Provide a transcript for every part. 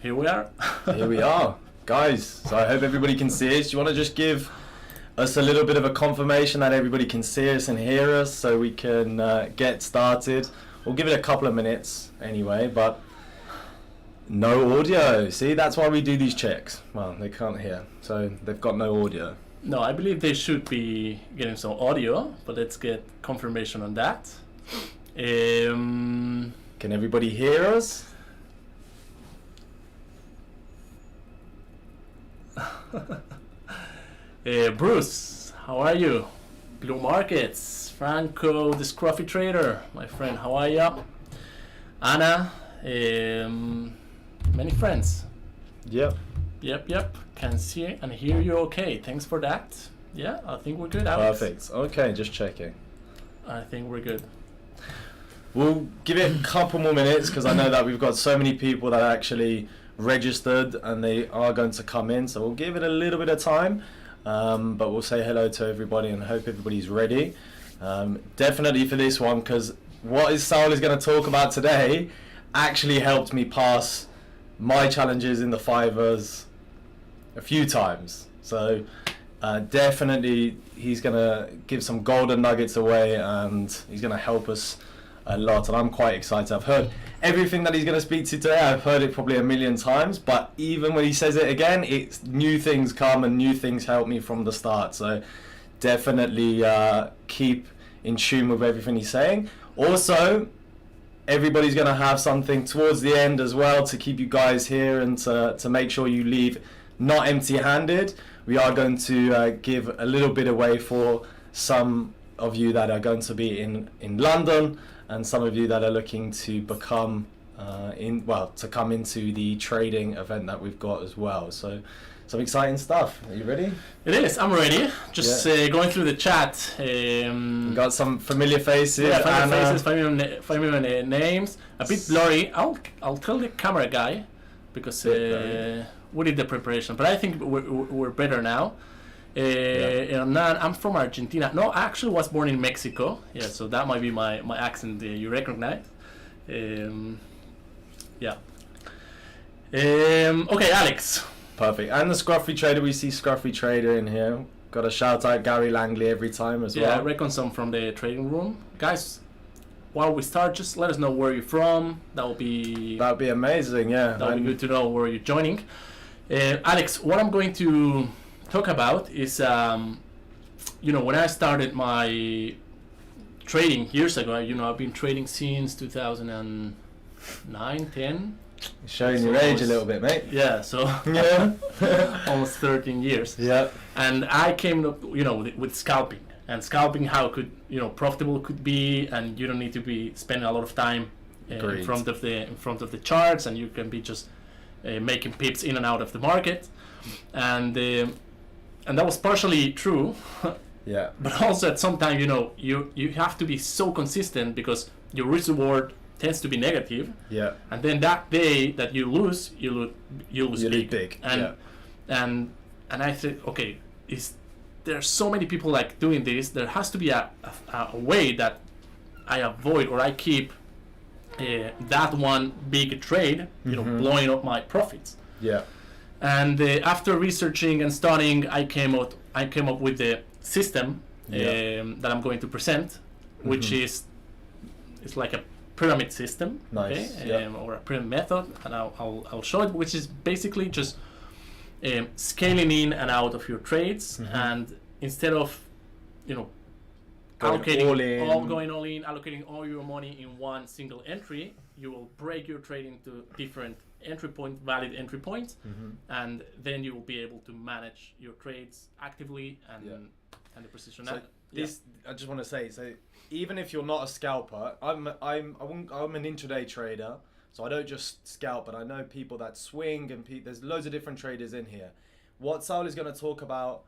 Here we are. Here we are, guys. So I hope everybody can see us. Do you want to just give us a little bit of a confirmation that everybody can see us and hear us so we can get started? We'll give it a couple of minutes anyway, but no audio. See, that's why we do these checks. Well, they can't hear, so they've got no audio. No, I believe they should be getting some audio, but let's get confirmation on that. Can everybody hear us? Bruce, how are you? Blue Markets, Franco, the Scruffy Trader, my friend, how are you? Anna, many friends. Yep. Yep. Can see and hear you okay. Thanks for that. Yeah, I think we're good, Alex. Perfect. Okay, just checking. I think we're good. We'll give it a couple more minutes because I know that we've got so many people that actually registered and they are going to come in, so we'll give it a little bit of time, but we'll say hello to everybody and hope everybody's ready. Definitely for this one, because what Saul is going to talk about today actually helped me pass my challenges in the fivers a few times, so definitely he's going to give some golden nuggets away and he's going to help us a lot, and I'm quite excited. I've heard everything that he's going to speak to today. I've heard it probably a million times, but even when he says it again, it's new things come and new things help me from the start. So definitely keep in tune with everything he's saying. Also, everybody's going to have something towards the end as well to keep you guys here and to make sure you leave not empty-handed. We are going to give a little bit away for some of you that are going to be in London, and some of you that are looking to become to come into the trading event that we've got as well. So some exciting stuff. Are you ready? It is. I'm ready. Just going through the chat. We've got some familiar faces. Yeah, familiar names. A bit blurry. I'll tell the camera guy because we did the preparation, but I think we're better now. I'm from Argentina. No, I actually was born in Mexico. Yeah, so that might be my accent you recognize. Okay, Alex. Perfect. And the Scruffy Trader. We see Scruffy Trader in here. Got to shout out Gary Langley every time as well. Yeah, I reckon some from the trading room. Guys, while we start, just let us know where you're from. That would be amazing, yeah. That would be good to know where you're joining. Alex, what I'm going to talk about is when I started my trading years ago, I've been trading since 2009, 10. Showing your age a little bit, mate. Yeah, so almost 13 years. Yeah. And I came up with scalping, and scalping how profitable could be, and you don't need to be spending a lot of time in front of the charts, and you can be just making pips in and out of the market, and that was partially true. Yeah. But also at some time, you have to be so consistent because your risk reward tends to be negative. Yeah. And then that day that you lose, you lose big. And I said, okay, there's so many people like doing this. There has to be a way that I avoid or I keep that one big trade, blowing up my profits. Yeah. And after researching and studying, I came up with the system that I'm going to present, which is like a pyramid system, nice. Or a pyramid method, and I'll show it, which is basically just scaling in and out of your trades, and instead of allocating allocating all your money in one single entry, you will break your trade into different valid entry points, and then you will be able to manage your trades actively and the precision. So I just want to say, so even if you're not a scalper, I'm an intraday trader, so I don't just scalp, but I know people that swing, and there's loads of different traders in here. What Saul is going to talk about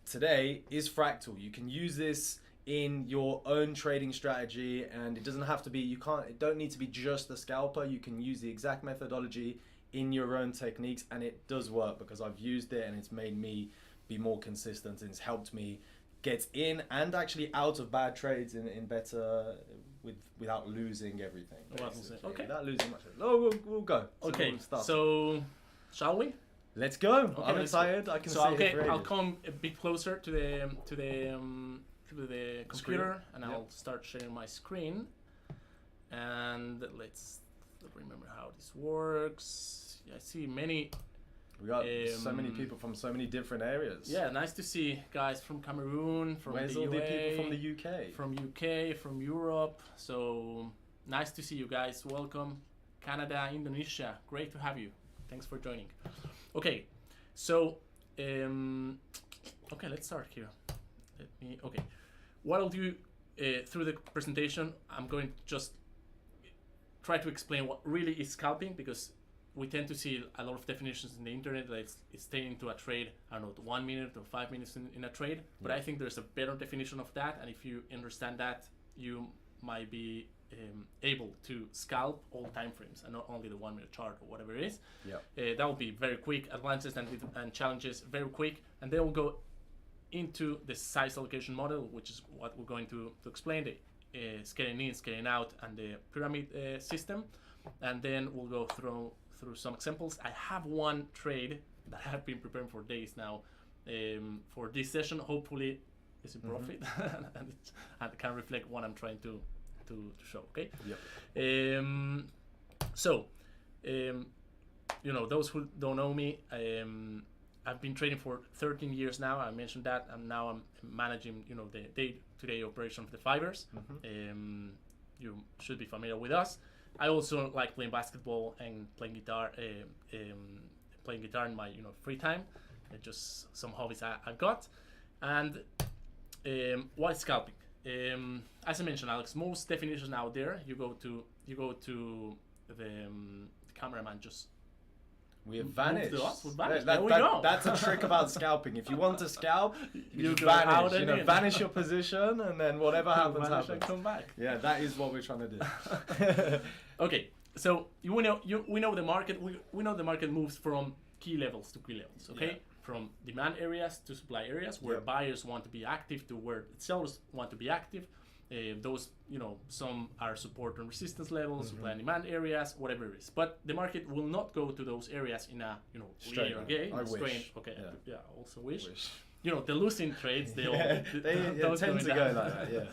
today is fractal. You can use this in your own trading strategy, and it doesn't have to be, it don't need to be just a scalper. You can use the exact methodology in your own techniques, and it does work because I've used it and it's made me be more consistent, and it's helped me gets in and actually out of bad trades in better without losing everything. Okay. Without losing much. Oh, we'll go. Okay. So, shall we? Let's go. Okay, I'm excited. I can see it. I'll come a bit closer to the computer, and I'll start sharing my screen. And let's remember how this works. I see many. We got so many people from so many different areas. Yeah, nice to see guys from Cameroon, from Where's the all UA, the people from the UK? From UK, from Europe. So nice to see you guys. Welcome, Canada, Indonesia. Great to have you. Thanks for joining. Okay, so okay, let's start here. What I'll do through the presentation, I'm going to just try to explain what really is scalping, because we tend to see a lot of definitions in the internet that it's staying into a trade, I don't know, 1 minute or 5 minutes in a trade. But I think there's a better definition of that, and if you understand that, you might be able to scalp all time frames and not only the 1 minute chart or whatever it is. That will be very quick, advances and challenges very quick, and then we'll go into the size allocation model, which is what we're going to explain, the scaling in, scaling out, and the pyramid system, and then we'll go through some examples. I have one trade that I've been preparing for days now for this session. Hopefully it's a profit and can reflect what I'm trying to show. Okay. So those who don't know me, I've been trading for 13 years now. I mentioned that, and now I'm managing the day-to-day operation of the fibers. You should be familiar with us. I also like playing basketball and playing guitar. Playing guitar in my free time. Just some hobbies I've got. And what is scalping? As I mentioned, Alex, most definitions out there. You go to the cameraman just. We have vanished. There we go. That's a trick about scalping. If you want to scalp, you go vanish. out and Vanish your position, and then whatever happens, vanish happens. and come back. Yeah, that is what we're trying to do. Okay, so we know the market. We know the market moves from key levels to key levels. Okay, from demand areas to supply areas, where buyers want to be active to where sellers want to be active. Those, some are support and resistance levels, supply and demand areas, whatever it is. But the market will not go to those areas in a, linear game. I wish. Okay, yeah, I also wish. The losing trades, they all they tend to go like that.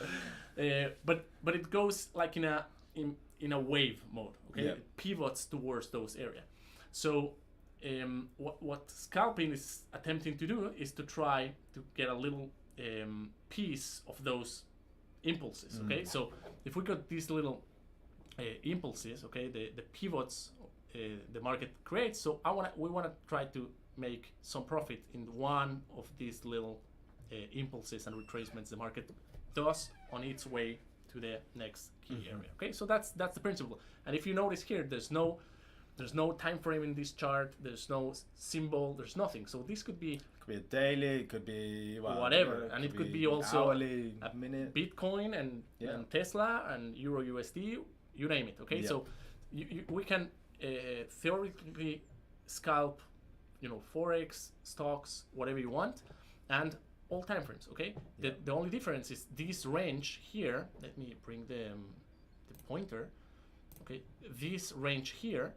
Yeah. But it goes like in a wave mode. Okay, it pivots towards those areas. So what scalping is attempting to do is to try to get a little piece of those impulses. Okay, so if we got these little impulses, okay, the pivots the market creates, so we want to try to make some profit in one of these little impulses and retracements the market does on its way to the next key area. Okay, so that's the principle. And if you notice here, there's no time frame in this chart, there's no symbol, there's nothing. So this could be a daily, it could be whatever, and it could be also hourly, minute. Bitcoin and Tesla and Euro USD, you name it. Okay, so we can theoretically scalp, Forex, stocks, whatever you want, and all time frames. Okay, the only difference is this range here. Let me bring the pointer. Okay, this range here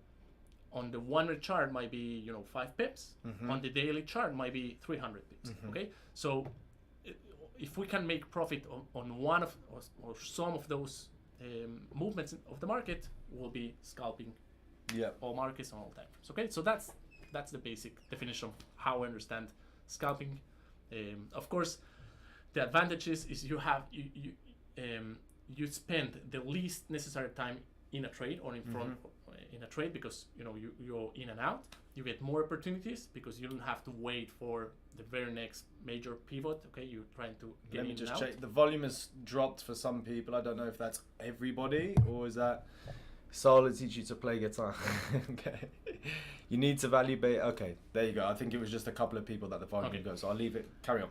on the 1 minute chart might be 5 pips. On the daily chart might be 300 pips. Okay, so if we can make profit on one of or some of those movements of the market, we'll be scalping all markets on all time frames. Okay, so that's the basic definition of how I understand scalping. Of course, the advantages is you spend the least necessary time in a trade or in front in a trade, because you're in and out. You get more opportunities because you don't have to wait for the very next major pivot. Okay, you're trying to get Let me in just and check. out. The volume has dropped for some people. I don't know if that's everybody or is that Saul will teach you to play guitar. Okay, you need to validate. Okay, there you go. I think it was just a couple of people that the volume goes. So I'll leave it. Carry on.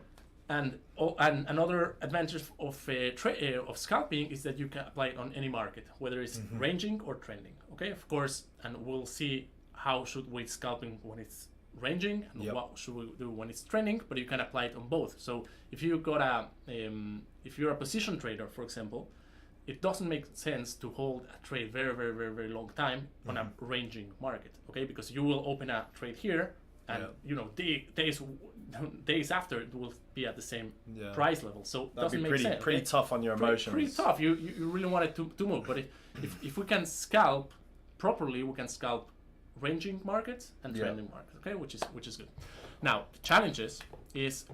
And another advantage of scalping is that you can apply it on any market, whether it's ranging or trending. Okay, of course, and we'll see how should we scalping when it's ranging and what should we do when it's trending, but you can apply it on both. So if you got if you're a position trader, for example, it doesn't make sense to hold a trade very, very, very, very long time on a ranging market, okay? Because you will open a trade here, and you know, days after it will be at the same price level. So it doesn't make sense. Pretty tough on your emotions. Pretty tough. You really want it to move. But if we can scalp properly, we can scalp ranging markets and trending markets, okay? Which is good. Now, challenges is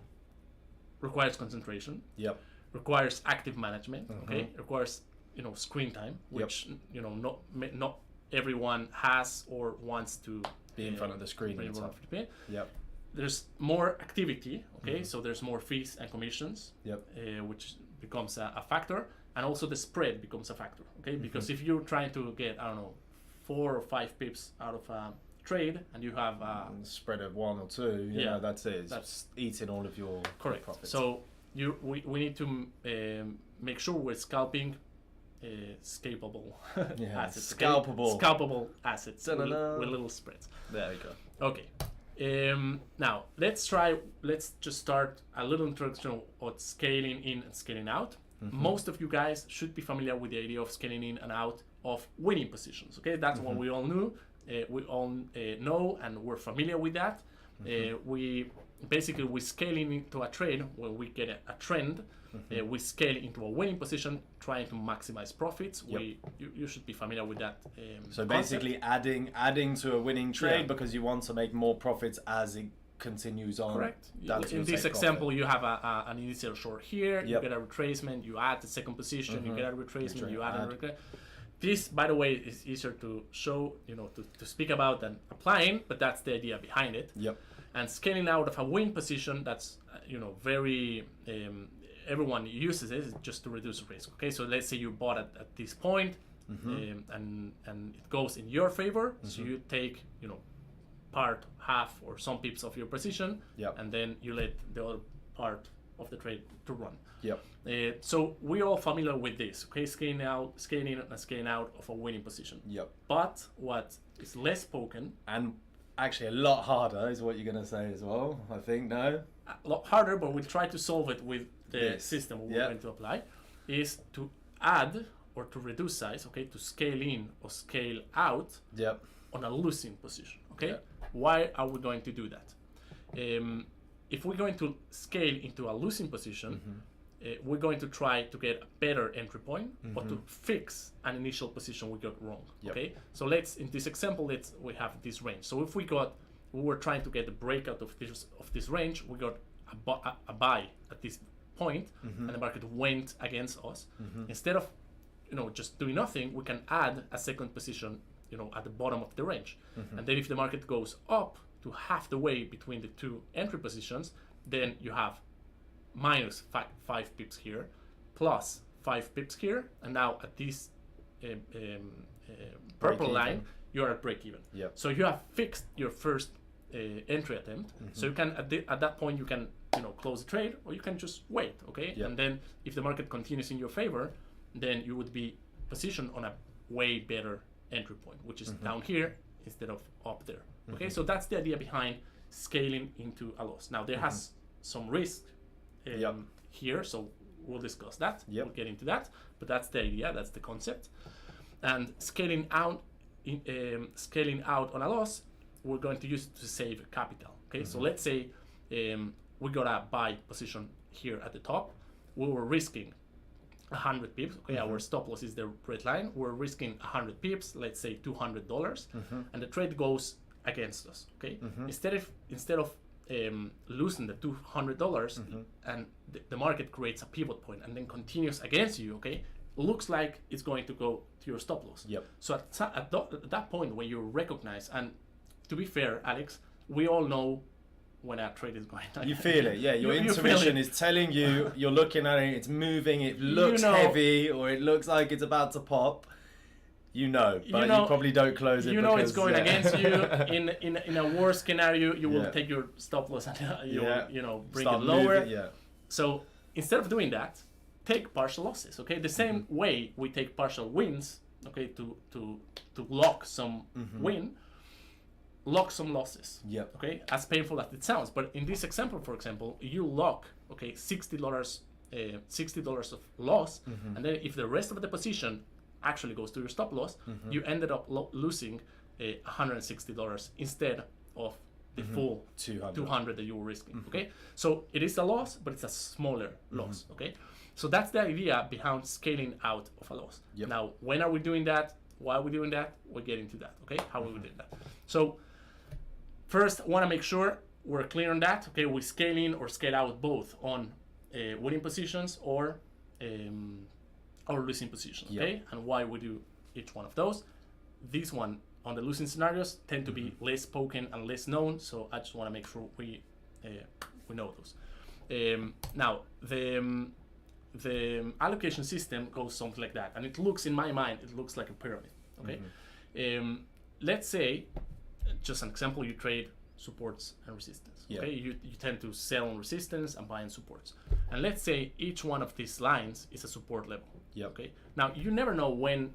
requires concentration. Yep. Requires active management, okay? Requires, you know, screen time, which you know not everyone has or wants to be in front of the screen. Yep. There's more activity, okay? So there's more fees and commissions, which becomes a factor, and also the spread becomes a factor, okay? Because if you're trying to get, I don't know, 4 or 5 pips out of a trade, and you have a spread of 1 or 2, that's it. It's eating all of your profits. So we need to make sure we're scalping scalpable assets. Scalpable assets with little spreads. There we go. Okay. Now let's just start a little introduction of scaling in and scaling out. Most of you guys should be familiar with the idea of scaling in and out of winning positions. Okay, that's what we all knew. We all know, and we're familiar with that. We scaling into a trade when we get a trend. We scale into a winning position, trying to maximize profits. You should be familiar with that. So basically, adding to a winning trade because you want to make more profits as it continues on. Correct. In this example, you have an initial short here. You get a retracement. You add the second position. You get a retracement. You add a retracement. This, by the way, is easier to show, you know, to speak about than applying, but that's the idea behind it. And scaling out of a win position, that's, you know, very, everyone uses it just to reduce risk. Okay, so let's say you bought at this point, and it goes in your favor, so you take, you know, half or some pips of your position, and then you let the other part of the trade to run. So we're all familiar with this, okay? Scaling in and scaling out of a winning position. But what is less spoken, and actually a lot harder, is what you're going to say as well, I think, no? A lot harder, but we'll try to solve it with the system we're going to apply, is to add or to reduce size, okay? To scale in or scale out on a losing position, okay? Why are we going to do that? If we're going to scale into a losing position, we're going to try to get a better entry point, or to fix an initial position we got wrong. Okay, so in this example, we have this range. So if we were trying to get the breakout of this range, we got a buy at this point, and the market went against us. Instead of, you know, just doing nothing, we can add a second position, you know, at the bottom of the range, and then if the market goes up to half the way between the two entry positions, then you have minus 5 pips here, plus 5 pips here, and now at this purple line, you're at break even. So you have fixed your first entry attempt. So you can at that point you can, you know, close the trade, or you can just wait. Okay, and then if the market continues in your favor, then you would be positioned on a way better entry point, which is down here instead of up there. Okay, so that's the idea behind scaling into a loss. Now there has some risk here, so we'll discuss that. We'll get into that, but that's the idea, that's the concept. And scaling out on a loss, we're going to use it to save capital. Okay, so let's say we got a buy position here at the top. We were risking 100 pips. Okay, our stop loss is the red line. We're risking 100 pips, let's say $200, and the trade goes against us. Okay, instead of losing the $200 and the market creates a pivot point and then continues against you, okay, looks like it's going to go to your stop loss. So at that point, when you recognize, and to be fair, Alex, we all know when a trade is going down. You feel it, your intuition is telling you, you're looking at it, it's moving, it looks heavy, or it looks like it's about to pop. You probably don't close it. Because, it's going against you. In a worst scenario, you will take your stop loss and you'll bring it lower. So instead of doing that, take partial losses. Okay, the same way we take partial wins. Okay, to lock some win. lock some losses. Yep. Okay, as painful as it sounds, but in this example, for example, you lock $60, $60 of loss, and then if the rest of the position actually goes to your stop loss, you ended up losing $160 instead of the full 200 that you were risking. Okay, so it is a loss, but it's a smaller loss. Okay, so that's the idea behind scaling out of a loss. Yep. Now, when are we doing that? Why are we doing that? We're getting to that. Okay, how are we doing that? So first, I want to make sure we're clear on that. Okay, we scale in or scale out both on winning positions or losing positions. Okay, and why we do each one of those. This one on the losing scenarios tend to be less spoken and less known, so I just want to make sure we know those. Now the allocation system goes something like that, and it looks, in my mind, it looks like a pyramid. Okay, let's say, just an example, you trade supports and resistance. Okay, you tend to sell on resistance and buy on supports, and let's say each one of these lines is a support level. Okay, now you never know when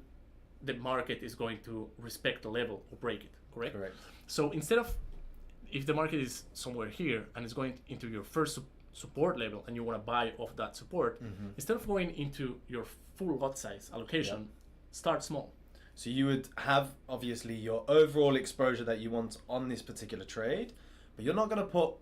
the market is going to respect the level or break it. Correct. So instead of, if the market is somewhere here and is going into your first support level and you want to buy off that support, instead of going into your full lot size allocation, start small. So you would have obviously your overall exposure that you want on this particular trade, but you're not going to put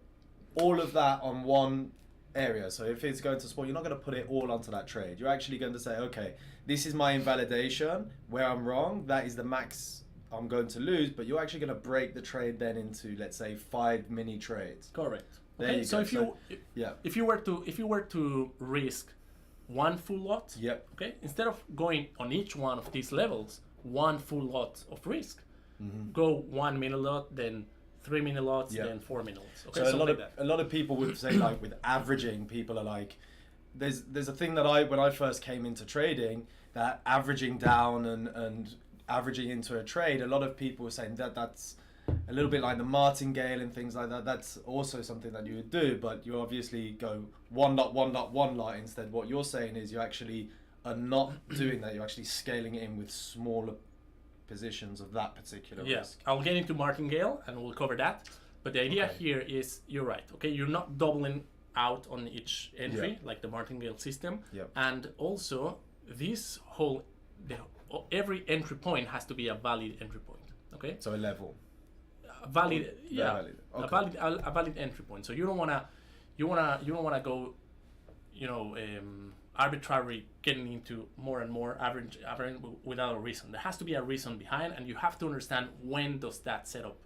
all of that on one area. So if it's going to support, you're not going to put it all onto that trade. You're actually going to say, okay, this is my invalidation, where I'm wrong, that is the max I'm going to lose, but you're actually going to break the trade then into, let's say, 5 mini trades. Correct. There Okay, you so go. if you were to risk one full lot, okay, instead of going on each one of these levels, one full lot of risk, go 1 mini lot, then 3 mini lots, then 4 mini lots. Okay, so a lot of people would say, like, with averaging, people are like, there's a thing that when I first came into trading, that averaging down and averaging into a trade, a lot of people were saying that's a little bit like the martingale and things like that. That's also something that you would do, but you obviously go 1 lot, 1 lot, 1 lot instead. What you're saying is you actually are not doing that. You're actually scaling it in with smaller positions of that particular risk. I'll get into martingale and we'll cover that. But the idea here is, you're right. Okay, you're not doubling out on each entry like the martingale system, and also this every entry point has to be a valid entry point. Okay, so a level. A valid, valid. Okay. a valid entry point. So you don't wanna go, arbitrarily getting into more and more average without a reason. There has to be a reason behind, and you have to understand when does that setup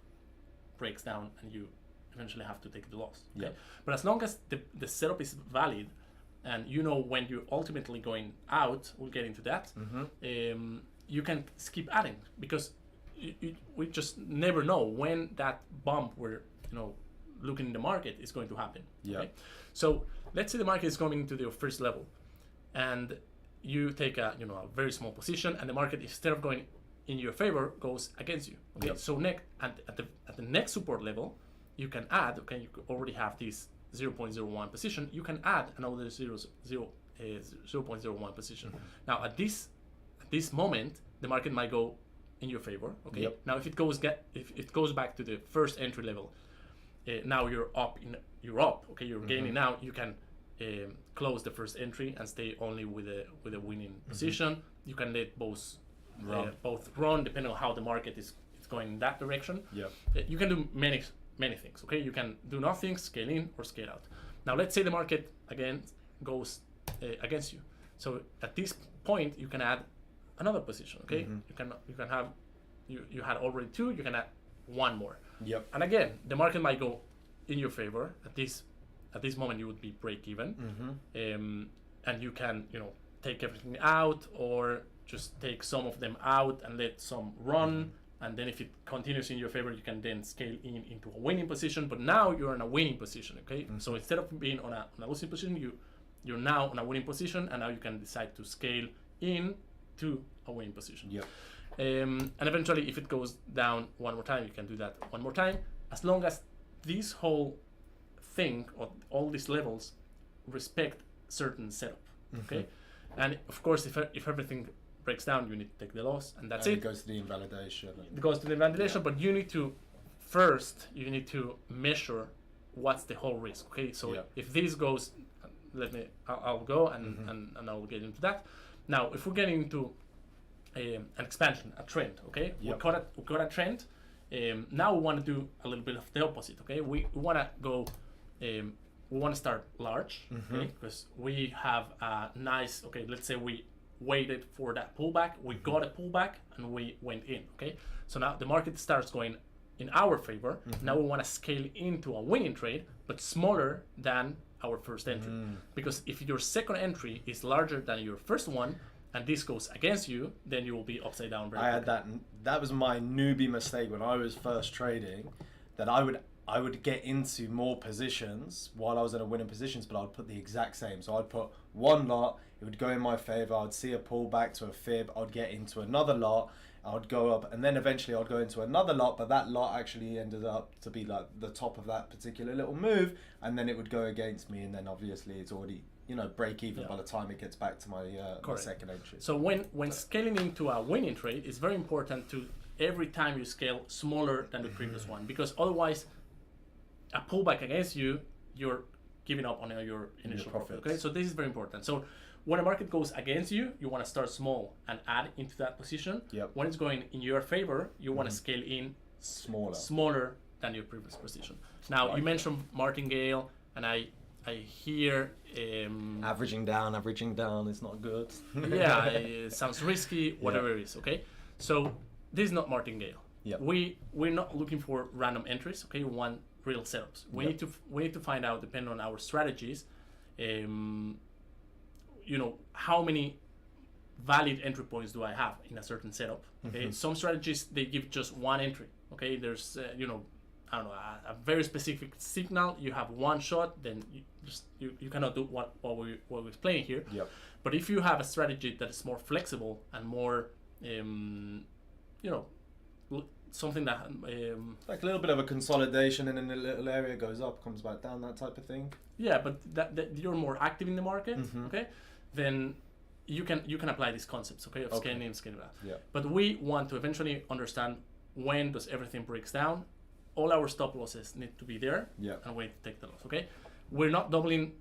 breaks down, and you eventually have to take the loss. Okay? But as long as the setup is valid, and you know when you're ultimately going out, we'll get into that. You can keep adding, because we just never know when that bump we're looking in the market is going to happen. Okay? So let's say the market is coming to the first level, and you take a very small position, and the market, instead of going in your favor, goes against you. Okay, so at the next support level, you can add. Okay, you already have this 0.01 position. You can add another 0.01 position. Now at this moment, the market might go in your favor. Okay. Now if it goes back to the first entry level, now you're up. Okay, you're gaining now. You can close the first entry and stay only with a winning position. You can let both run depending on how the market is going in that direction. You can do many things. Okay, you can do nothing, scale in or scale out. Now let's say the market again goes against you. So at this point you can add another position. Okay, you can have you had already 2. You can add 1 more. And again, the market might go in your favor. At this moment, you would be break even, and you can take everything out, or just take some of them out and let some run. And then if it continues in your favor, you can then scale into a winning position. But now you're in a winning position. Okay, so instead of being on a losing position, you're now in a winning position, and now you can decide to scale in to a winning position. And eventually, if it goes down one more time, you can do that one more time, as long as this whole thing or all these levels respect certain setup. Okay, and of course, if everything breaks down, you need to take the loss, and that's it. It goes to the invalidation. It goes to the invalidation, but you need to first you need to measure what's the whole risk. Okay, so if this goes, I'll go and I'll get into that. Now, if we're getting into an expansion, a trend, okay, we got a trend. Now we want to do a little bit of the opposite. Okay, we want to go. We want to start large, okay, because we have a nice. Okay, let's say we waited for that pullback. We got a pullback and we went in. Okay, so now the market starts going in our favor. Now we want to scale into a winning trade, but smaller than our first entry. Because if your second entry is larger than your first one, and this goes against you, then you will be upside down very quickly. Had that was my newbie mistake when I was first trading, that I would get into more positions while I was in a winning positions, but I'd put the exact same. So I'd put one lot, it would go in my favor, I'd see a pullback to a fib, I'd get into another lot, I'd go up, and then eventually I'd go into another lot, but that lot actually ended up to be like the top of that particular little move, and then it would go against me, and then obviously it's already, break even by the time it gets back to my second entry. So when scaling into a winning trade, it's very important to every time you scale smaller than the previous one, because otherwise a pullback against you, you're giving up on your initial profit. Okay, so this is very important. So when a market goes against you, you want to start small and add into that position. When it's going in your favor, you want to scale in smaller than your previous position. Now you mentioned martingale, and I hear averaging down is not good. It sounds risky, whatever it is. Okay, so this is not martingale. We're not looking for random entries. Okay, we want real setups. We need to find out, depending on our strategies, how many valid entry points do I have in a certain setup. Okay, some strategies they give just one entry. Okay, there's I don't know, a very specific signal. You have one shot, then you cannot do what we're playing here. But if you have a strategy that is more flexible and more something that like a little bit of a consolidation, and then a little area goes up, comes back down, that type of thing. But that you're more active in the market, okay, then you can apply these concepts, okay, of scaling in, scaling out. But we want to eventually understand when does everything breaks down. All our stop losses need to be there, and we need to take the loss. Okay, we're not doubling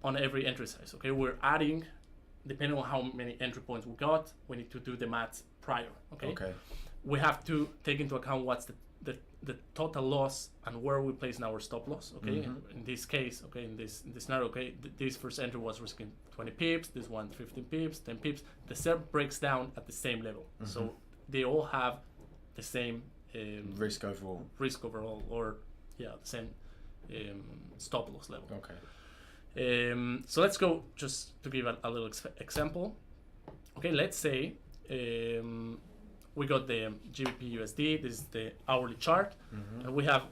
on every entry size. Okay, we're adding, depending on how many entry points we got. We need to do the math prior. Okay. We have to take into account what's the total loss and where we place in our stop loss. Okay, in this case, okay, in this scenario, okay, this first entry was risking 20 pips. This one 15 pips, 10 pips. The setup breaks down at the same level, so they all have the same risk overall, or the same stop loss level. So let's go just to give a little example. Okay, let's say we got the GBP USD. This is the hourly chart, and we have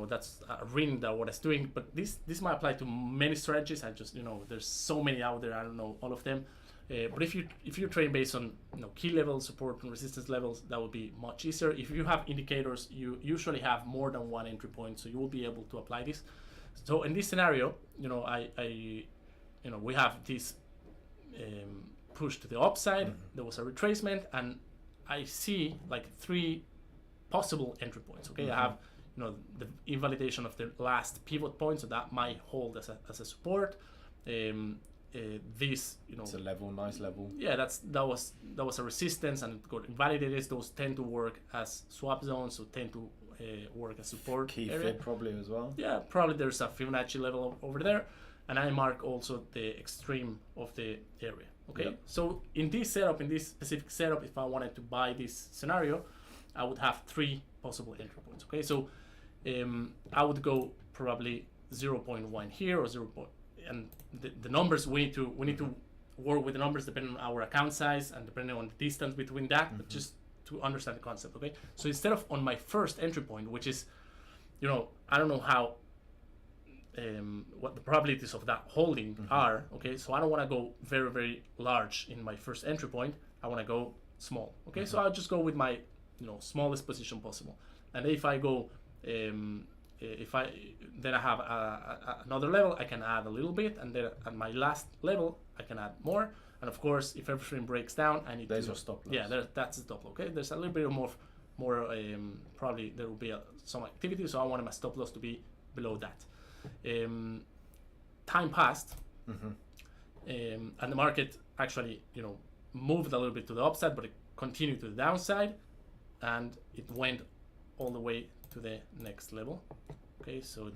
that's a reading that what it's doing. But this might apply to many strategies. I just there's so many out there. I don't know all of them. But if you trade based on key levels, support and resistance levels, that would be much easier. If you have indicators, you usually have more than one entry point, so you will be able to apply this. So in this scenario, we have this push to the upside. There was a retracement, and I see like 3 possible entry points. Okay, I have the invalidation of the last pivot point, so that might hold as a support. This it's a nice level. That was a resistance, and it got invalidated. Those tend to work as swap zones, so tend to work as support key area. fit probably as well. Probably there's a Fibonacci level over there, and I mark also the extreme of the area. Okay, so in this specific setup, if I wanted to buy this scenario, I would have 3 possible entry points. Okay, so I would go probably 0.1 here or 0. And the numbers we need to work with the numbers depending on our account size and depending on the distance between that, but just to understand the concept. Okay, so instead of on my first entry point, which is I don't know how what the probabilities of that holding are. Okay, so I don't want to go very, very large in my first entry point. I want to go small. Okay, so I'll just go with my smallest position possible. And if I go then I have another level, I can add a little bit, and then at my last level I can add more. And of course, if everything breaks down, I need your stop loss. That's the stop loss. Okay, there's a little bit more probably there will be some activity. So I wanted my stop loss to be below that. Time passed, and the market actually, moved a little bit to the upside, but it continued to the downside, and it went all the way to the next level. Okay, so it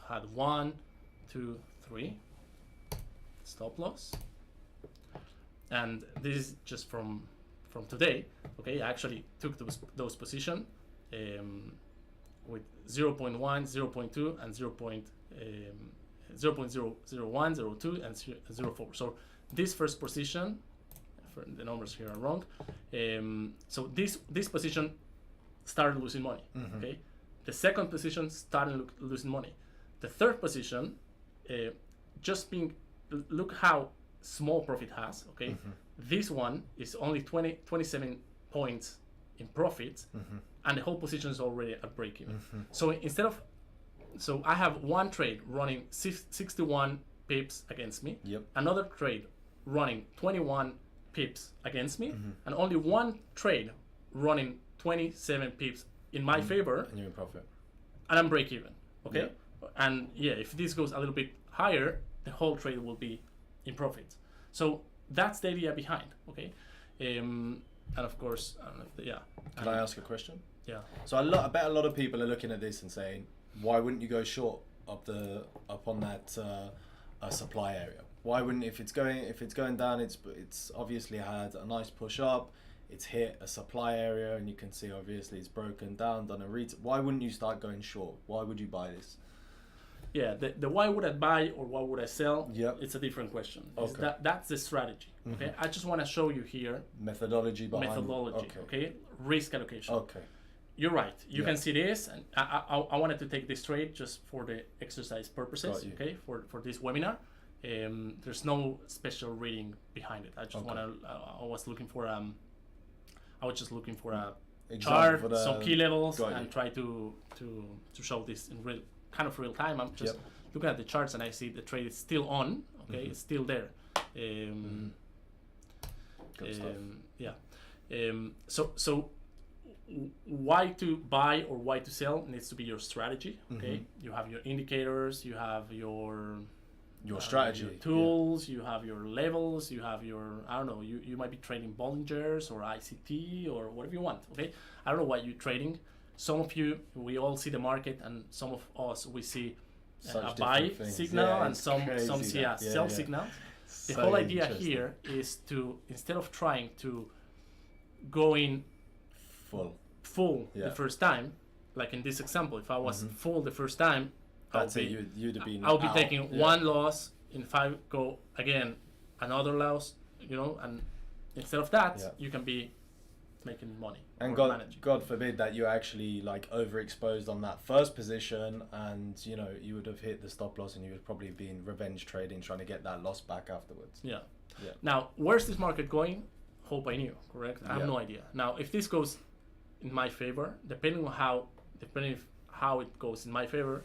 had 1, 2, 3 stop loss, and this is just from today. Okay, I actually took those position with 0.1, 0.2, and 0.001, 02, and 0.04. So this first position, the numbers here are wrong. So this position started losing money. Okay, the second position started losing money. The third position, look how small profit has. Okay, this one is only 27 points in profit, and the whole position is already at break even. So I have one trade running 61 pips against me, another trade running 21 pips against me, and only one trade running 27 pips in my favor, and you're in profit, and I'm break even. Okay, and if this goes a little bit higher, the whole trade will be in profit. So that's the idea behind. Okay, and of course, I don't know if Can I ask a question? Yeah. So I bet a lot of people are looking at this and saying, why wouldn't you go short up on that supply area? Why wouldn't, if it's going down, it's obviously had a nice push up, it's hit a supply area, and you can see obviously it's broken down, done a retest. Why wouldn't you start going short? Why would you buy this? Yeah, the why would I buy or why would I sell? It's a different question. Okay. That's the strategy. Okay, I just want to show you here methodology behind. Okay, risk allocation. Okay. You're right. You can see this, and I wanted to take this trade just for the exercise purposes. Okay, for this webinar. There's no special reading behind it. I just I was just looking for a chart, some key levels, and try to show this in real time. I'm just looking at the charts, and I see the trade is still on. Okay, it's still there. So why to buy or why to sell needs to be your strategy. Okay, you have your indicators, you have your strategy, your tools, you have your levels, you have your, I don't know, you might be trading Bollingers or ICT or whatever you want. Okay, I don't know what you're trading. Some of you, we all see the market, and some of us, we see a buy signal, and some see a sell signal. The whole idea here is to, instead of trying to go in full the first time, like in this example, if I was full the first time, I'll be taking one loss. If I go again, another loss, and instead of that, you can be making money. And God forbid that you're actually like overexposed on that first position, and you would have hit the stop loss, and you would probably be in revenge trading, trying to get that loss back afterwards. Yeah. Now, where's this market going? Hope I knew. Correct. I have no idea. Now, if this goes in my favor, depending how it goes in my favor,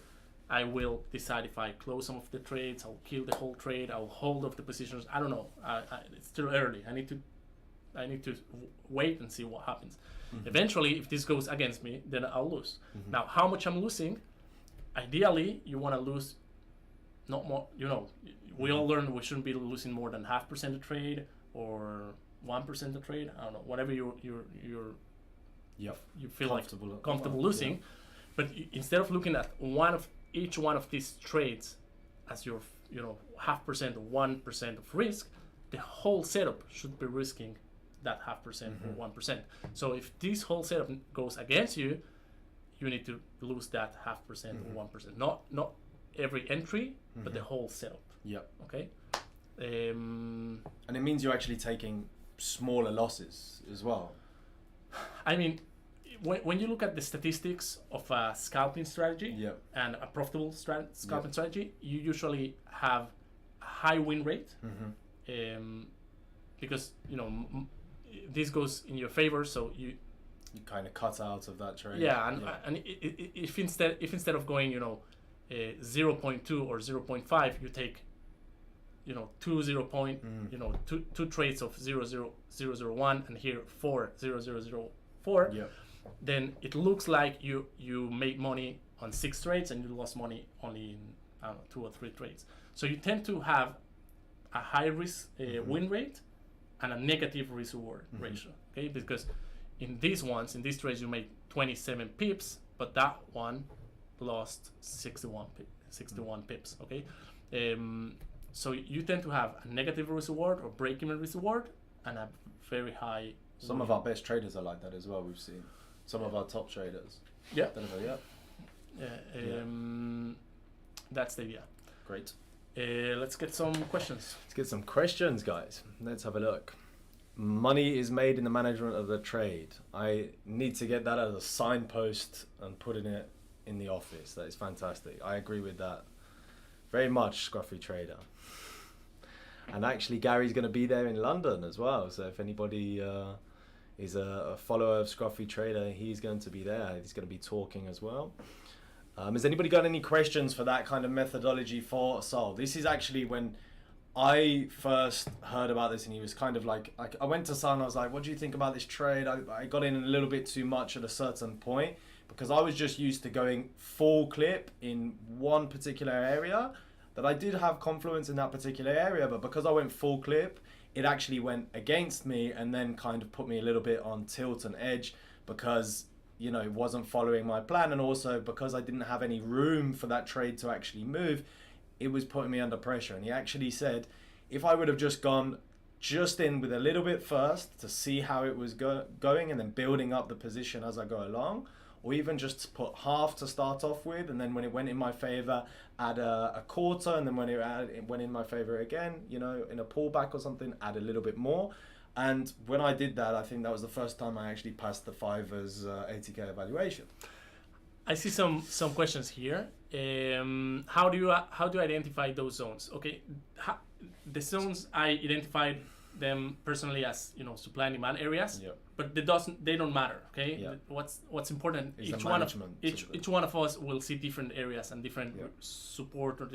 I will decide if I close some of the trades, I'll kill the whole trade, I'll hold off the positions. I don't know. It's still early. I need to wait and see what happens. Eventually, if this goes against me, then I'll lose. Now, how much I'm losing? Ideally, you want to lose not more. We all learned we shouldn't be losing more than 0.5% a trade or 1% a trade. I don't know. Whatever you feel comfortable losing. But instead of looking at each one of these trades as your 0.5% or 1% of risk, the whole setup should be risking that 0.5% or 1%. So if this whole setup goes against you, you need to lose that 0.5% or 1%. Not every entry, but the whole setup. Okay. And it means you're actually taking smaller losses as well. I mean, when you look at the statistics of a scalping strategy and a profitable scalping strategy, you usually have a high win rate, because this goes in your favor. So you kind of cut out of that trade. And if instead of going 0.2 or 0.5, you take 2 trades of 0.001 and here 4 0.004. then it looks like you made money on 6 trades and you lost money only in, I don't know, 2 or 3 trades. So you tend to have a high risk win rate and a negative risk reward ratio. Okay, because in these trades you made 27 pips, but that one lost 61 pips. Okay, so you tend to have a negative risk reward or break-even risk reward and a very high. Some of our best traders are like that as well. We've seen some of our top traders. Yeah. That's the idea. Great. Let's get some questions. Let's get some questions, guys. Let's have a look. Money is made in the management of the trade. I need to get that as a signpost and putting it in the office. That is fantastic. I agree with that very much, Scruffy Trader. And actually, Gary's going to be there in London as well. So if anybody is a follower of Scruffy Trader, he's going to be there. He's going to be talking as well. Has anybody got any questions for that kind of methodology for Saul? This is actually when I first heard about this, and he was kind of like I went to Saul and I was like, what do you think about this trade? I got in a little bit too much at a certain point because I was just used to going full clip in one particular area, that I did have confluence in that particular area, but because I went full clip, it actually went against me and then kind of put me a little bit on tilt and edge because, you know, it wasn't following my plan, and also because I didn't have any room for that trade to actually move, it was putting me under pressure. And he actually said, if I would have just gone just in with a little bit first to see how it was going and then building up the position as I go along, or even just put half to start off with, and then when it went in my favor, add a quarter, and then when it went in my favor again, you know, in a pullback or something, add a little bit more. And when I did that, I think that was the first time I actually passed the Fiverr's 80k evaluation. I see some questions here. How do you identify those zones? Okay, the zones I identified them personally as, you know, supply and demand areas, but they don't matter. Okay, what's important? Each one of us will see different areas and different support or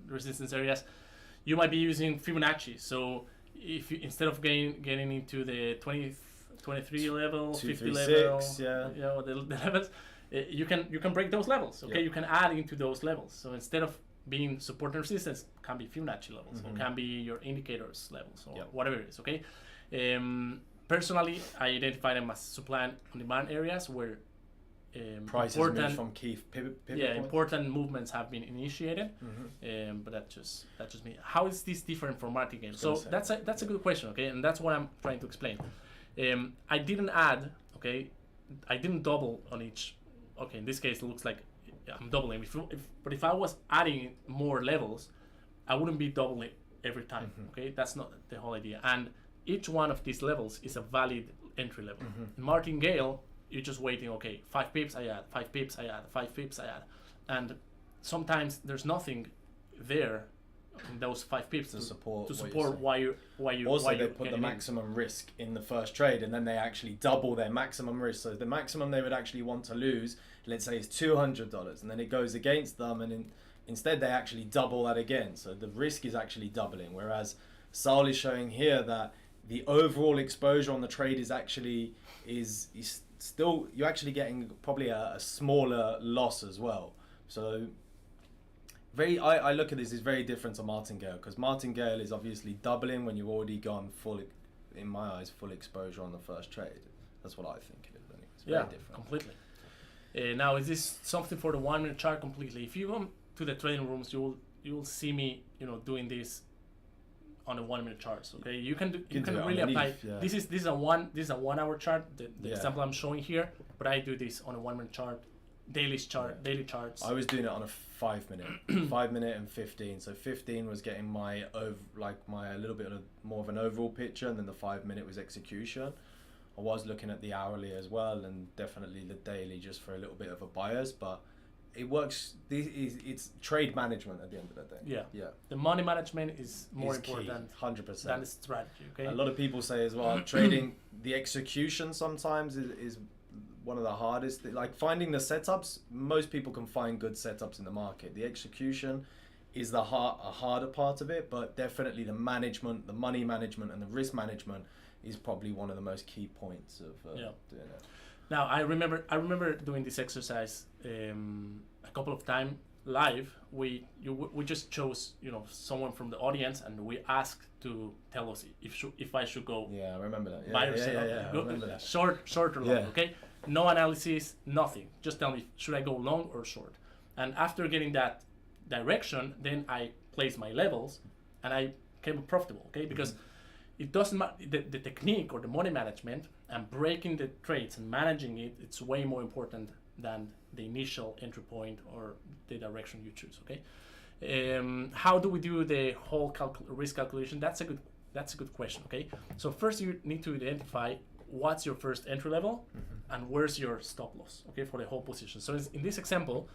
resistance areas. You might be using Fibonacci, so if you, instead of getting into the 23 level, 50 level, or the levels, you can break those levels. Okay, you can add into those levels. So instead of being support and resistance, can be Fibonacci levels, or can be your indicators levels, or whatever it is. Okay, personally, I identify them as supply and demand areas where prices move from key pivot points. Important movements have been initiated. But that's just me. How is this different from martingale? So that's a good question. Okay, and that's what I'm trying to explain. I didn't add. Okay, I didn't double on each. Okay, in this case, it looks like I'm doubling. But if I was adding more levels, I wouldn't be doubling every time. Okay, that's not the whole idea. And each one of these levels is a valid entry level. In martingale, you're just waiting. Okay, 5 pips I add, 5 pips I add, 5 pips I add, and sometimes there's nothing there in those 5 pips to support why you they put the maximum risk in the first trade, and then they actually double their maximum risk. So the maximum they would actually want to lose, let's say, is $200, and then it goes against them, and instead they actually double that again. So the risk is actually doubling. Whereas Saul is showing here that the overall exposure on the trade is actually is still, you're actually getting probably a smaller loss as well. So I look at this as very different to martingale, because martingale is obviously doubling when you've already gone full, in my eyes, full exposure on the first trade. That's what I think it is. Anyway. It's very different. Completely. Now, is this something for the 1 minute chart completely? If you come to the trading rooms, you'll see me, you know, doing this on the 1 minute charts. Okay, you can really apply. This is a 1 hour chart. The example I'm showing here, but I do this on a 1 minute chart. Daily charts. I was doing it on a 5 minute, 5 minute and 15. So 15 was getting my a little bit more of an overall picture, and then the 5 minute was execution. I was looking at the hourly as well, and definitely the daily just for a little bit of a bias, but it works. It's trade management at the end of the day. Yeah. The money management is more important, 100%, than the strategy. Okay. A lot of people say as well, trading, the execution sometimes is one of the hardest. Like finding the setups, most people can find good setups in the market. The execution is a harder part of it, but definitely the management, the money management, and the risk management is probably one of the most key points of doing it. Now I remember doing this exercise a couple of times live. We just chose someone from the audience, and we asked to tell us if I should go Yeah, I remember that. buy Yeah, or yeah, sell. yeah, I remember that. Short or long. Yeah. Okay, no analysis, nothing. Just tell me, should I go long or short? And after getting that direction, then I placed my levels, and I became profitable. Okay, because it doesn't matter the technique or the money management and breaking the trades and managing it. It's way more important than the initial entry point or the direction you choose. Okay, how do we do the whole risk calculation? That's a good question. Okay, so first you need to identify what's your first entry level and where's your stop loss. Okay, for the whole position. So in this example,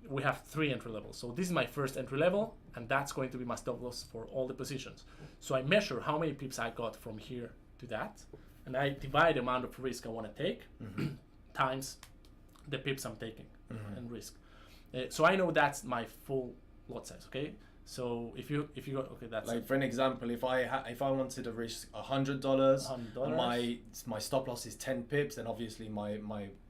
we have 3 entry levels. So this is my first entry level, and that's going to be my stop loss for all the positions. So I measure how many pips I got from here to that, and I divide the amount of risk I want to take times the pips I'm taking and risk. So I know that's my full lot size. Okay. So if you go, okay, that's like, for an example, if I wanted to risk $100 and my stop loss is 10 pips, then obviously my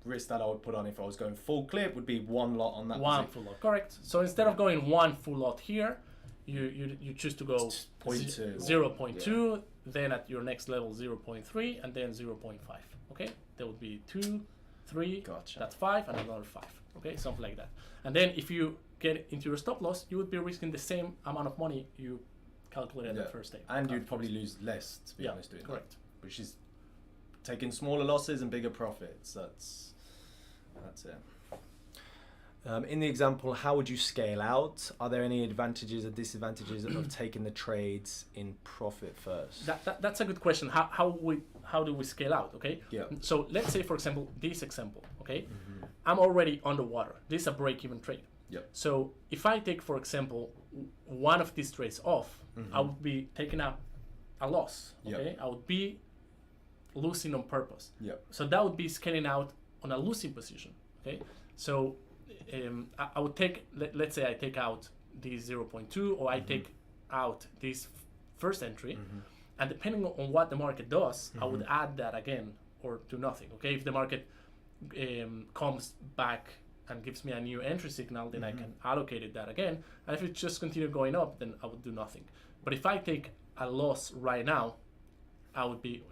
risk that I would put on if I was going full clip would be 1 lot on that. One full lot, correct. So instead of going 1 full lot here, you choose to go 0.2, then at your next level 0.3, and then 0.5. Okay, that would be 2, 3. Gotcha. That's 5, and another 5. Okay, something like that. And then if you get into your stop loss, you would be risking the same amount of money you calculated the first day. And you'd probably lose less, to be honest, doing correct. that, which is taking smaller losses and bigger profits. That's it. In the example, how would you scale out? Are there any advantages or disadvantages of taking the trades in profit first? That's a good question. How do we scale out? Okay. Yeah. So let's say, for example, this example. Okay, I'm already underwater. This is a break-even trade. Yep. So if I take, for example, one of these trades off, I would be taking a loss. Okay. Yep. I would be losing on purpose. Yep. So that would be scaling out on a losing position. Okay. So I would take, let's say I take out this 0.2, or I take out this first entry, and depending on what the market does, I would add that again or do nothing. Okay, if the market comes back and gives me a new entry signal, then I can allocate it that again. And if it just continue going up, then I would do nothing. But if I take a loss right now,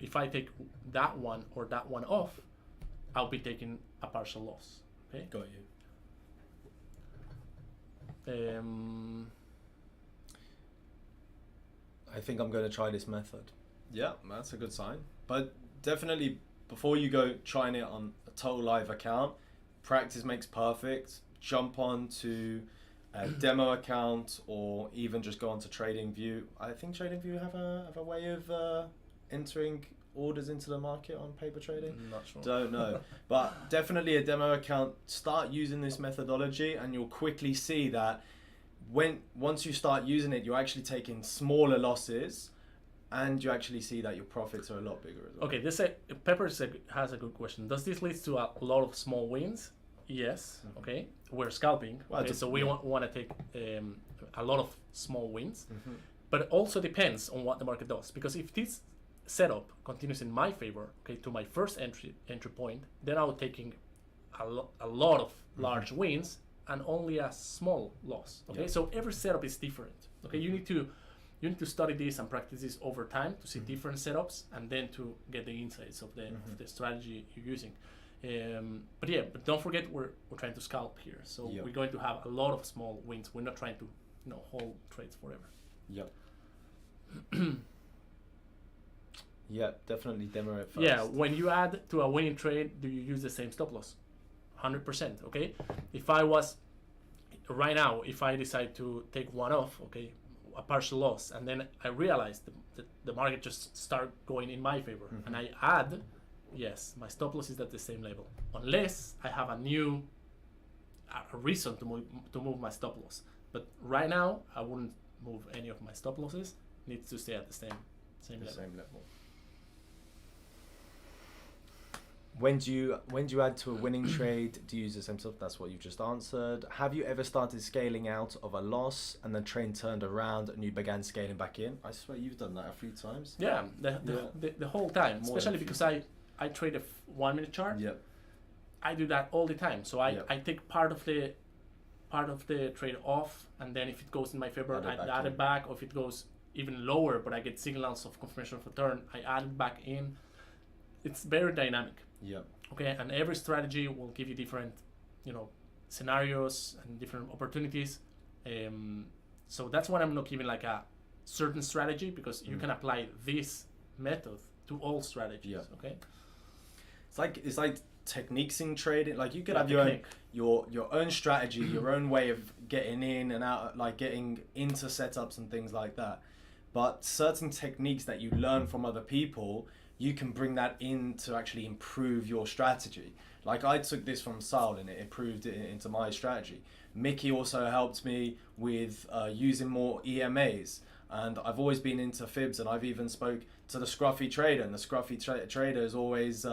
if I take that one or that one off, I'll be taking a partial loss. Okay. Got you. I think I'm going to try this method. Yeah, that's a good sign. But definitely, before you go trying it on a total live account, practice makes perfect. Jump on to a demo account, or even just go on to TradingView. I think TradingView have a way of entering orders into the market on paper trading. Not sure. Don't know. But definitely a demo account. Start using this methodology, and you'll quickly see that once you start using it, you're actually taking smaller losses, and you actually see that your profits are a lot bigger as well. Okay, Pepper has a good question. Does this lead to a lot of small wins? Yes. Okay, we're scalping. Okay, so we want to take a lot of small wins, but it also depends on what the market does. Because if this setup continues in my favor, okay, to my first entry point, then I would taking a lot of large wins and only a small loss. Okay, so every setup is different. Okay, you need to study this and practice this over time to see different setups, and then to get the insights of the strategy you're using. But don't forget we're trying to scalp here, so we're going to have a lot of small wins. We're not trying to hold trades forever. Yep. Yeah, definitely demo it first. Yeah, when you add to a winning trade, do you use the same stop loss? 100%. Okay, if I decide to take one off, okay, a partial loss, and then I realize that the market just start going in my favor, and I add, yes, my stop loss is at the same level, unless I have a reason to move my stop loss. But right now, I wouldn't move any of my stop losses. Needs to stay at the same level. When do you add to a winning trade? Do you use the same stuff? That's what you've just answered. Have you ever started scaling out of a loss and the trend turned around and you began scaling back in? I swear you've done that a few times. Yeah, the whole time, especially because I trade a 1 minute chart. Yep. I do that all the time. So Yep. I take part of the trade off, and then if it goes in my favor, I add it back. Or if it goes even lower, but I get signals of confirmation of return, I add it back in. It's very dynamic. Yep. Okay, and every strategy will give you different, scenarios and different opportunities. So that's why I'm not giving like a certain strategy, because you can apply this method to all strategies. Yeah. Okay. It's like techniques in trading. Like you could have technique. your own strategy, your own way of getting in and out, like getting into setups and things like that. But certain techniques that you learn from other people, you can bring that in to actually improve your strategy. Like I took this from Saul and it improved it into my strategy. Mickey also helped me with using more EMAs. And I've always been into fibs, and I've even spoke to the scruffy trader, and the scruffy trader is always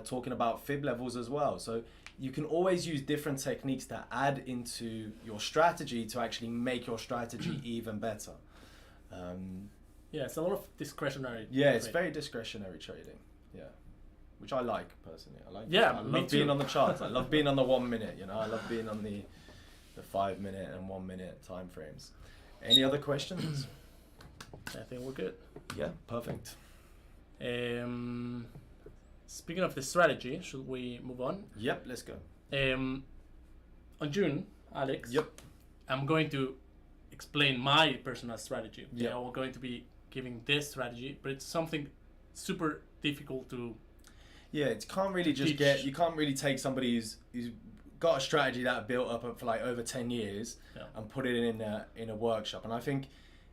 talking about fib levels as well. So you can always use different techniques to add into your strategy to actually make your strategy even better. Yeah, it's a lot of discretionary. Yeah, it's very discretionary trading. Yeah, which I like personally. I love too. being on the charts. I love being on the 1 minute. I love being on the 5 minute and 1 minute time frames. Any other questions? I think we're good. Yeah, perfect. Speaking of the strategy, should we move on? Yep, let's go. On June, Alex. Yep. I'm going to explain my personal strategy. Okay? Yeah. I'm going to be giving this strategy, but it's something super difficult to. Yeah, it can't really just teach. you can't really take somebody who's got a strategy that built up for like over 10 years and put it in a workshop. And I think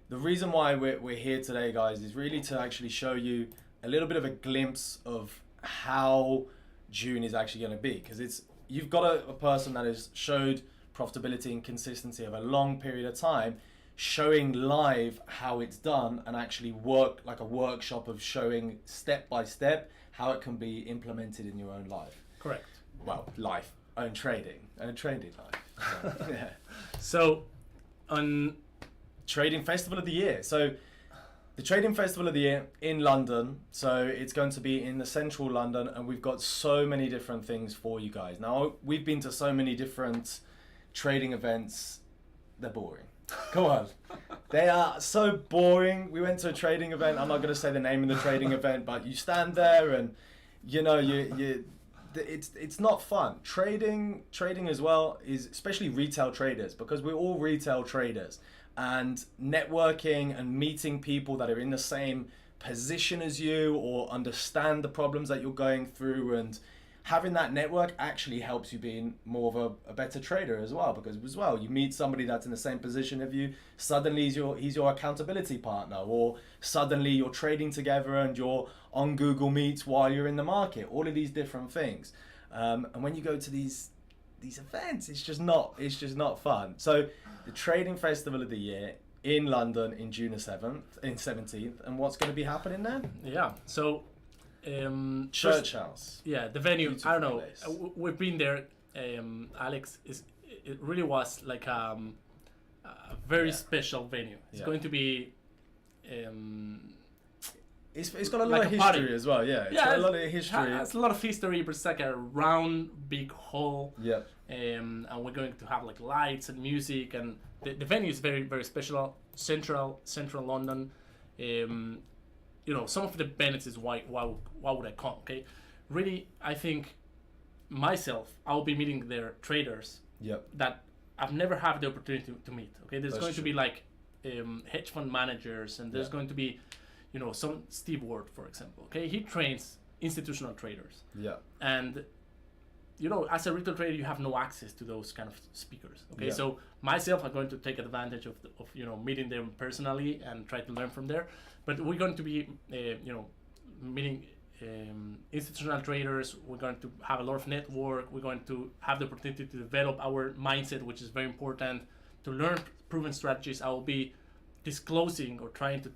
the reason why we're here today, guys, is really to actually show you a little bit of a glimpse of how June is actually going to be, because you've got a person that has showed profitability and consistency of a long period of time, showing live how it's done, and actually work like a workshop of showing step by step how it can be implemented in your own life. Correct. Well, life, own trading life. So, yeah. So, on Trading Festival of the Year. So the Trading Festival of the Year in London. So it's going to be in the central London, and we've got so many different things for you guys. Now, we've been to so many different trading events. They're boring. Go on. They are so boring. We went to a trading event. I'm not going to say the name of the trading event, but you stand there and it's not fun. Trading as well is, especially retail traders, because we're all retail traders, and networking and meeting people that are in the same position as you or understand the problems that you're going through, and having that network actually helps you being more of a better trader as well, because as well you meet somebody that's in the same position of you, suddenly he's your accountability partner, or suddenly you're trading together and you're on Google Meets while you're in the market, all of these different things. And when you go to these events, it's just not fun. So the Trading Festival of the Year in London in June 17th, and what's going to be happening there? Yeah, so Church House. Yeah, the venue. Beautiful I don't know. place. We've been there. Alex, it really was like a very special venue. It's going to be. It's got a lot like of a history party. as well. Yeah, it's got a lot of history. It's a lot of history, but it's like a round, big hall. Yep. And we're going to have like lights and music, and the venue is very, very special. Central London. Some of the benefits is why would I come? Okay, really, I think myself, I'll be meeting their traders. Yep. That I've never had the opportunity to meet. Okay, there's That's going to true. be like hedge fund managers, and there's going to be, some Steve Ward, for example. Okay, he trains institutional traders. Yeah. And as a retail trader, you have no access to those kind of speakers. Okay, Yeah. so myself, I'm going to take advantage of meeting them personally and try to learn from there. But we're going to be meeting institutional traders. We're going to have a lot of network. We're going to have the opportunity to develop our mindset, which is very important, to learn proven strategies. I will be disclosing or trying to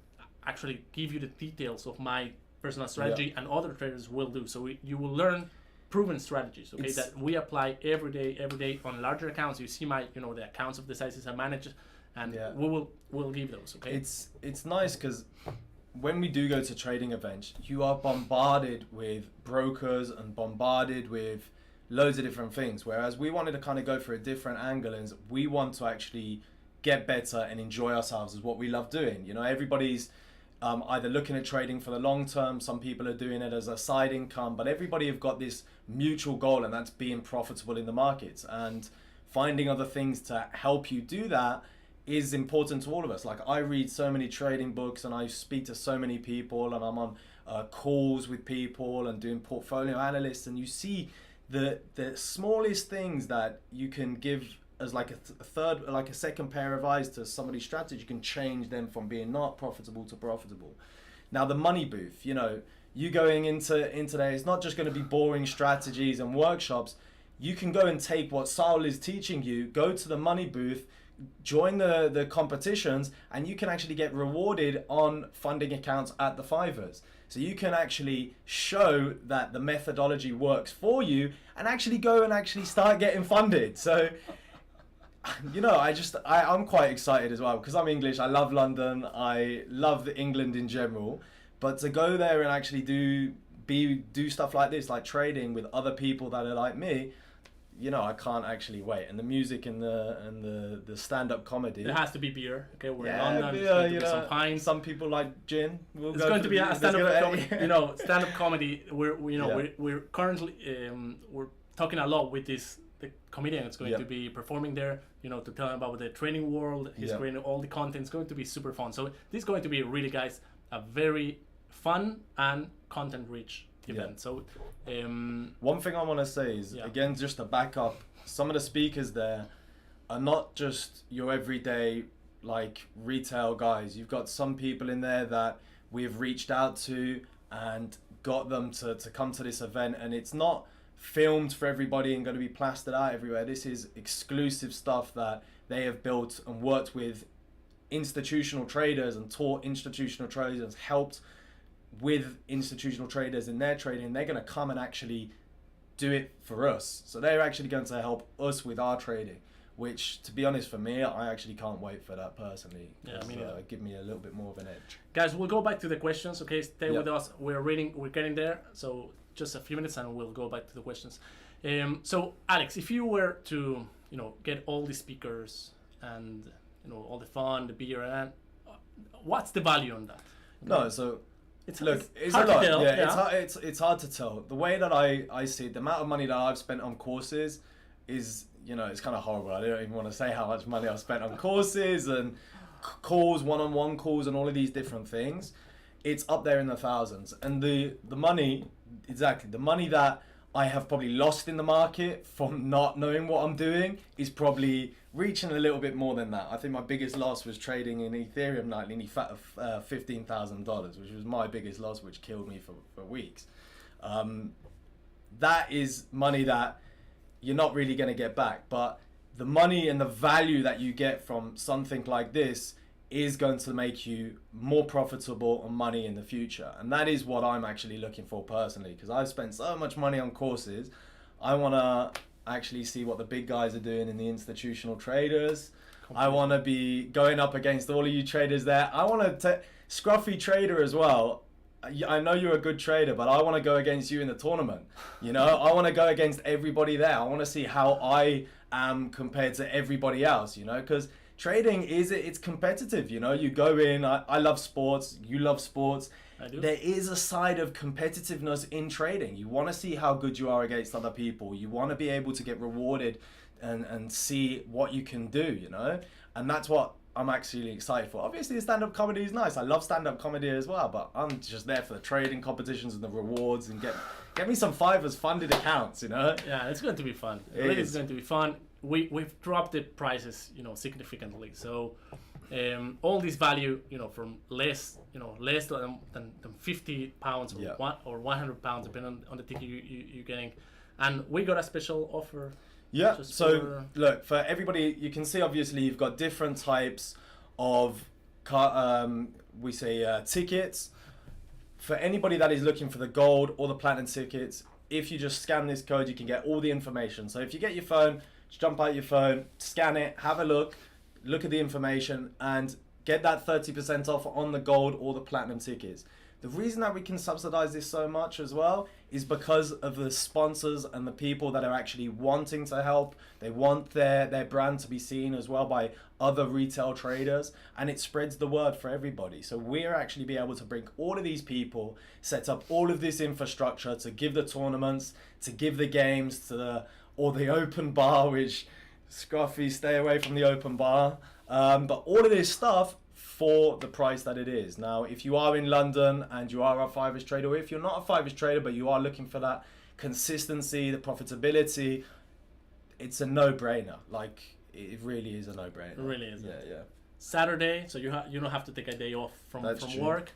actually give you the details of my personal strategy, and other traders will do. So you will learn proven strategies, okay, that we apply every day on larger accounts. You see my, the accounts of the sizes I manage, and we'll give those, okay. It's nice because when we do go to trading events, you are bombarded with brokers and bombarded with loads of different things. Whereas we wanted to kind of go for a different angle, and we want to actually get better and enjoy ourselves as what we love doing. You know, everybody's either looking at trading for the long term, some people are doing it as a side income, but everybody have got this mutual goal, and that's being profitable in the markets. And finding other things to help you do that is important to all of us. Like, I read so many trading books and I speak to so many people, and I'm on calls with people and doing portfolio analysts, and you see the smallest things that you can give as like a second pair of eyes to somebody's strategy can change them from being not profitable to profitable. Now, the money booth, you know, you going into there, it's not just going to be boring strategies and workshops. You can go and take what Saul is teaching you, go to the money booth, join the competitions, and you can actually get rewarded on funding accounts at the Fivers. So you can actually show that the methodology works for you and actually go and actually start getting funded. So, you know, I'm quite excited as well, because I'm English. I love London. I love England in general. But to go there and actually do stuff like this, like trading with other people that are like me, you know, I can't actually wait. And the music and the stand-up comedy. It has to be beer. Okay, we're in Yeah, London. beer, It's going to you be know, some pints. some people like gin. It's going to be a stand-up comedy. You know, stand-up comedy. Yeah. We're currently we're talking a lot with the comedian that's going Yeah. to be performing there. You know, to tell him about the training world. He's Yeah. creating all the content. It's going to be super fun. So this is going to be really, guys, a very fun and content-rich event. Yeah. So One thing I want to say is, Yeah. again, just to back up, some of the speakers there are not just your everyday like retail guys. You've got some people in there that we've reached out to and got them to come to this event, and it's not filmed for everybody and going to be plastered out everywhere. This is exclusive stuff that they have built and worked with institutional traders and taught institutional traders, helped with institutional traders in their trading. They're going to come and actually do it for us. So they're actually going to help us with our trading, which, to be honest, for me, I actually can't wait for that personally. Yeah, I mean, give me a little bit more of an edge. guys, we'll go back to the questions. Okay, stay Yeah. with us. We're getting there. So just a few minutes and we'll go back to the questions. So Alex, if you were to, you know, get all the speakers and, you know, all the fun, the beer, and what's the value on that? No, so It's look, it's a hard to lot. tell, Yeah, it's hard to tell. The way that I see it, the amount of money that I've spent on courses is, you know, it's kind of horrible. I don't even want to say how much money I've spent on courses and calls, one-on-one calls, and all of these different things. It's up there in the thousands, and the money, exactly, the money that I have probably lost in the market from not knowing what I'm doing is probably reaching a little bit more than that. I think my biggest loss was trading in Ethereum nightly, $15,000, which was my biggest loss, which killed me for weeks. That is money that you're not really going to get back, but the money and the value that you get from something like this is going to make you more profitable on money in the future. And that is what I'm actually looking for personally, because I've spent so much money on courses. I want to actually see what the big guys are doing in the institutional traders. I want to be going up against all of you traders there. I want to scruffy trader as well. I know you're a good trader, but I want to go against you in the tournament. You know, I want to go against everybody there. I want to see how I am compared to everybody else, you know, because trading it's competitive, you know. You go in, I love sports, you love sports. I do. There is a side of competitiveness in trading. You want to see how good you are against other people. You want to be able to get rewarded and see what you can do, you know. And that's what I'm actually excited for. Obviously, the stand-up comedy is nice. I love stand-up comedy as well, but I'm just there for the trading competitions and the rewards, and get me some Fivers funded accounts, you know. Yeah, it's going to be fun. It Really, is. it's going to be fun. We've dropped the prices, you know, significantly. So all this value, you know, from less than £50 or Yeah. or £100, depending on the ticket you're getting. And we got a special offer. Yeah, Just so for- look, for everybody, you can see obviously you've got different types of tickets. For anybody that is looking for the gold or the platinum tickets, if you just scan this code, you can get all the information. So if you get your phone, just jump out your phone, scan it, have a look at the information, and get that 30% off on the gold or the platinum tickets. The reason that we can subsidize this so much as well is because of the sponsors and the people that are actually wanting to help. They want their brand to be seen as well by other retail traders, and it spreads the word for everybody. So we're actually be able to bring all of these people, set up all of this infrastructure to give the tournaments, to give the games, the open bar, which Scruffy, stay away from the open bar. But all of this stuff for the price that it is. Now, if you are in London and you are a Fivers trader, or if you're not a Fivers trader but you are looking for that consistency, the profitability, it's a no-brainer. Like, it really is a no-brainer. It really is. Yeah. Saturday, so you don't have to take a day off from work.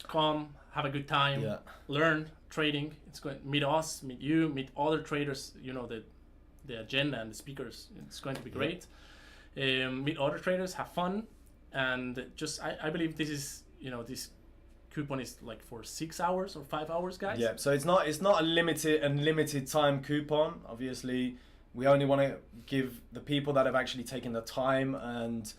Come, have a good time, learn trading. It's going meet us, meet you, meet other traders. You know the agenda and the speakers. It's going to be great. Meet other traders, have fun. And just I believe this is this coupon is like for 6 hours or 5 hours, guys. Yeah, so it's not a limited time coupon. Obviously, we only want to give the people that have actually taken the time and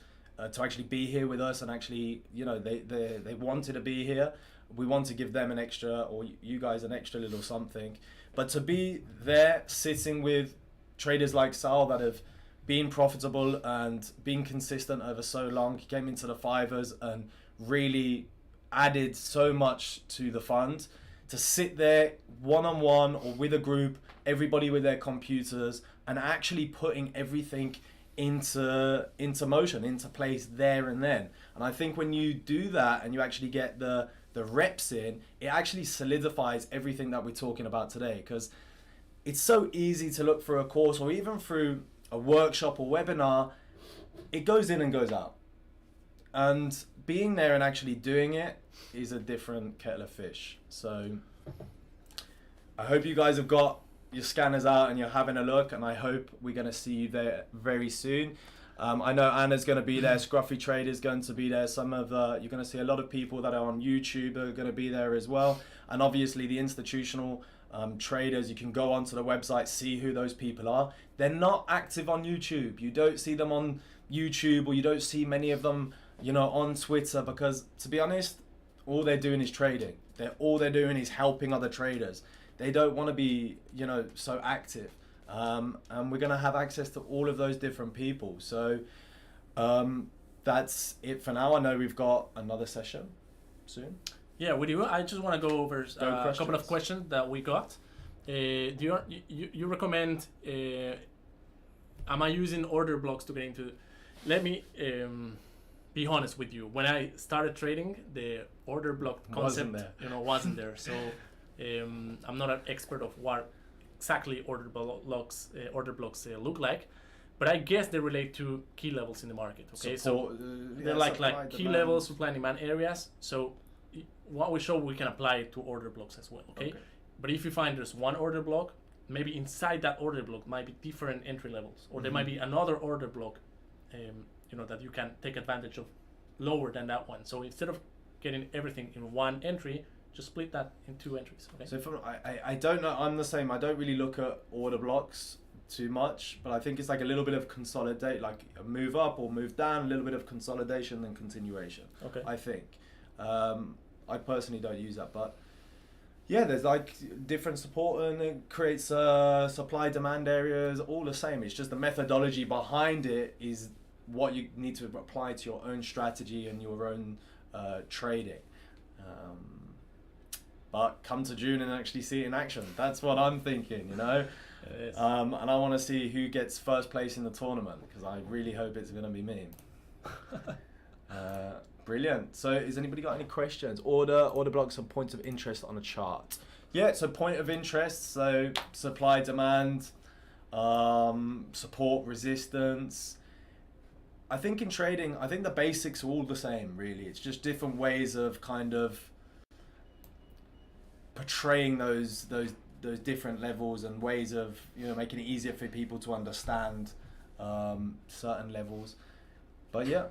to actually be here with us, and actually they wanted to be here. We want to give them an extra, or you guys an extra little something. But to be there sitting with traders like Saul that have been profitable and been consistent over so long, he came into the Fivers and really added so much to the fund. To sit there one-on-one or with a group, everybody with their computers, and actually putting everything into motion, into place there and then. And I think when you do that and you actually get the reps in, it actually solidifies everything that we're talking about today, because it's so easy to look through a course or even through a workshop or webinar. It goes in and goes out, and being there and actually doing it is a different kettle of fish. So I hope you guys have got your scanners out and you're having a look, and I hope we're going to see you there very soon. I know Anna's going to be there, Scruffy Trader's going to be there, you're going to see a lot of people that are on YouTube are going to be there as well, and obviously the institutional traders. You can go onto the website, see who those people are. They're not active on YouTube. You don't see them on YouTube, or you don't see many of them on Twitter, because to be honest, all they're doing is trading. All they're doing is helping other traders. They don't want to be so active, and we're going to have access to all of those different people. So that's it for now. I know we've got another session soon. Yeah, we do. I just want to go over a couple of questions that we got. Do you recommend? Am I using order blocks to get into? Let me be honest with you. When I started trading, the order block concept wasn't there. So I'm not an expert of what exactly order blocks look like, but I guess they relate to key levels in the market. Okay, they're like key levels, supply and demand areas. So what we show, we can apply it to order blocks as well. Okay, but if you find there's one order block, maybe inside that order block might be different entry levels, or there might be another order block that you can take advantage of lower than that one. So instead of getting everything in one entry, just split that in two entries. Okay. So I don't know. I'm the same. I don't really look at order blocks too much, but I think it's like a little bit of consolidate, like a move up or move down, a little bit of consolidation and continuation. Okay. I think. I personally don't use that, but yeah, there's like different support, and it creates supply demand areas, all the same. It's just the methodology behind it is what you need to apply to your own strategy and your own trading. But come to June and actually see it in action. That's what I'm thinking, And I want to see who gets first place in the tournament, because I really hope it's going to be me. Brilliant. So has anybody got any questions? Order blocks and points of interest on a chart. Yeah, so point of interest, so supply, demand, support, resistance. I think in trading, I think the basics are all the same, really. It's just different ways of kind of portraying those different levels, and ways of making it easier for people to understand certain levels. But yeah,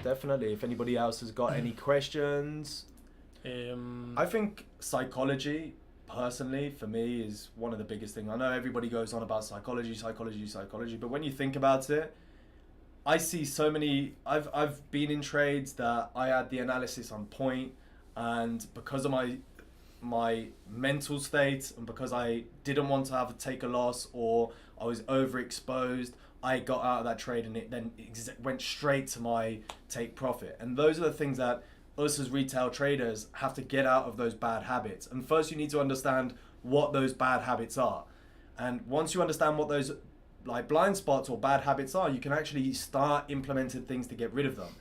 definitely, if anybody else has got any questions. I think psychology, personally, for me, is one of the biggest things. I know everybody goes on about psychology, but when you think about it, I see so many. I've been in trades that I had the analysis on point, and because of my mental state and because I didn't want to have to take a loss or I was overexposed, I got out of that trade and it then went straight to my take profit. And those are the things that us as retail traders have to get out of those bad habits. And first you need to understand what those bad habits are. And once you understand what those like blind spots or bad habits are, you can actually start implementing things to get rid of them.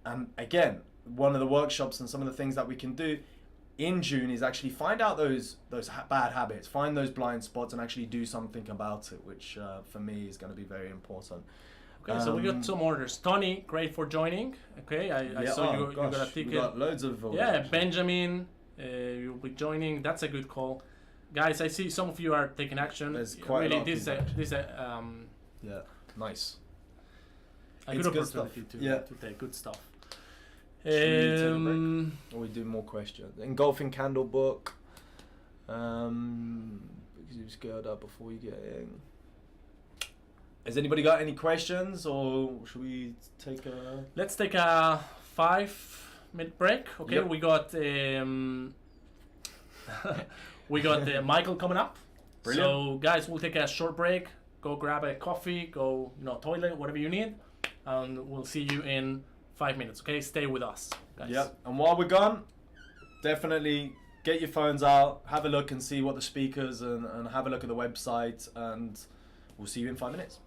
And again, one of the workshops and some of the things that we can do in June is actually find out those bad habits, find those blind spots, and actually do something about it, which for me is going to be very important. Okay, so we got some orders. Tony, great for joining. Okay, I saw you got a ticket. We got loads of orders. Yeah, Benjamin, you'll be joining. That's a good call. Guys, I see some of you are taking action. There's quite really, a lot this is yeah, nice. a good opportunity to take good stuff. Or we do more questions. Engulfing candle book. Because you scaled up before you get in. Has anybody got any questions, or should we take a? Let's take a 5-minute break. Okay, Yep. we got we got Michael coming up. Brilliant. So guys, we'll take a short break. Go grab a coffee. Go toilet, whatever you need, and we'll see you in 5 minutes. Okay, stay with us, guys. Yep. And while we're gone, definitely get your phones out, have a look and see what the speakers and have a look at the website, and we'll see you in 5 minutes.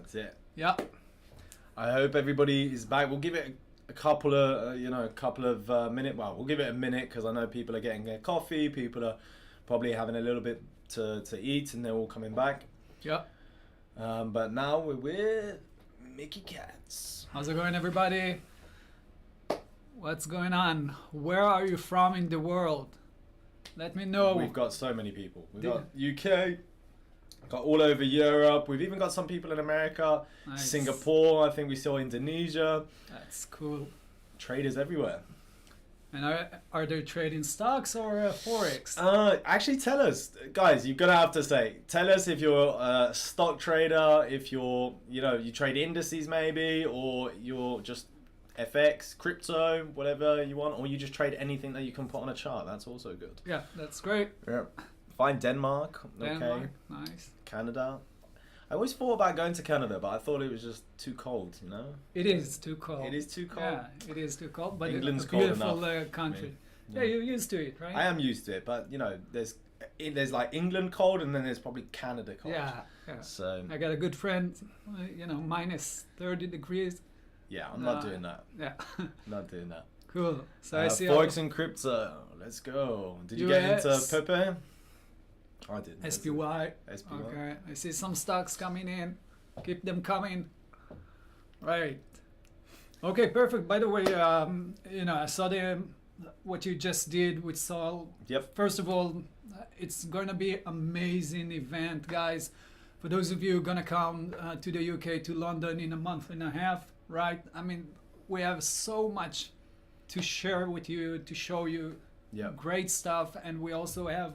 That's it. Yeah. I hope everybody is back. We'll give it a couple of, minutes. Well, we'll give it a minute because I know people are getting their coffee. People are probably having a little bit to eat, and they're all coming back. Yeah. But now we're with Mickey Katz. How's it going, everybody? What's going on? Where are you from in the world? Let me know. We've got so many people. We've got UK, got all over Europe. We've even got some people in America, Nice. Singapore. I think we saw Indonesia. That's cool. Traders everywhere. And are they trading stocks or Forex? Actually, tell us, guys. You're gonna have to say. Tell us if you're a stock trader, if you're, you trade indices maybe, or you're just FX, crypto, whatever you want, or you just trade anything that you can put on a chart. That's also good. Yeah, that's great. Yeah. Fine, Denmark. Denmark, Okay. nice. Canada. I always thought about going to Canada, but I thought it was just too cold. It is too cold. It is too cold. Yeah, it is too cold, but England's it's a cold beautiful enough. country. Yeah. Yeah, you're used to it, right? I am used to it, but there's like England cold, and then there's probably Canada cold. Yeah. So I got a good friend, minus 30 degrees. yeah, I'm not doing that. Yeah. Not doing that. Cool. So I see Forex and crypto. Let's go. Did you get into US. Pepe? I didn't. SPY. SPY. Okay. I see some stocks coming in. Keep them coming. Right. Okay, perfect. By the way, I saw what you just did with Saul. Yep. First of all, it's going to be amazing event, guys. For those of you who are going to come to the UK, to London in a month and a half, right? I mean, we have so much to share with you, to show you Yep. great stuff. And we also have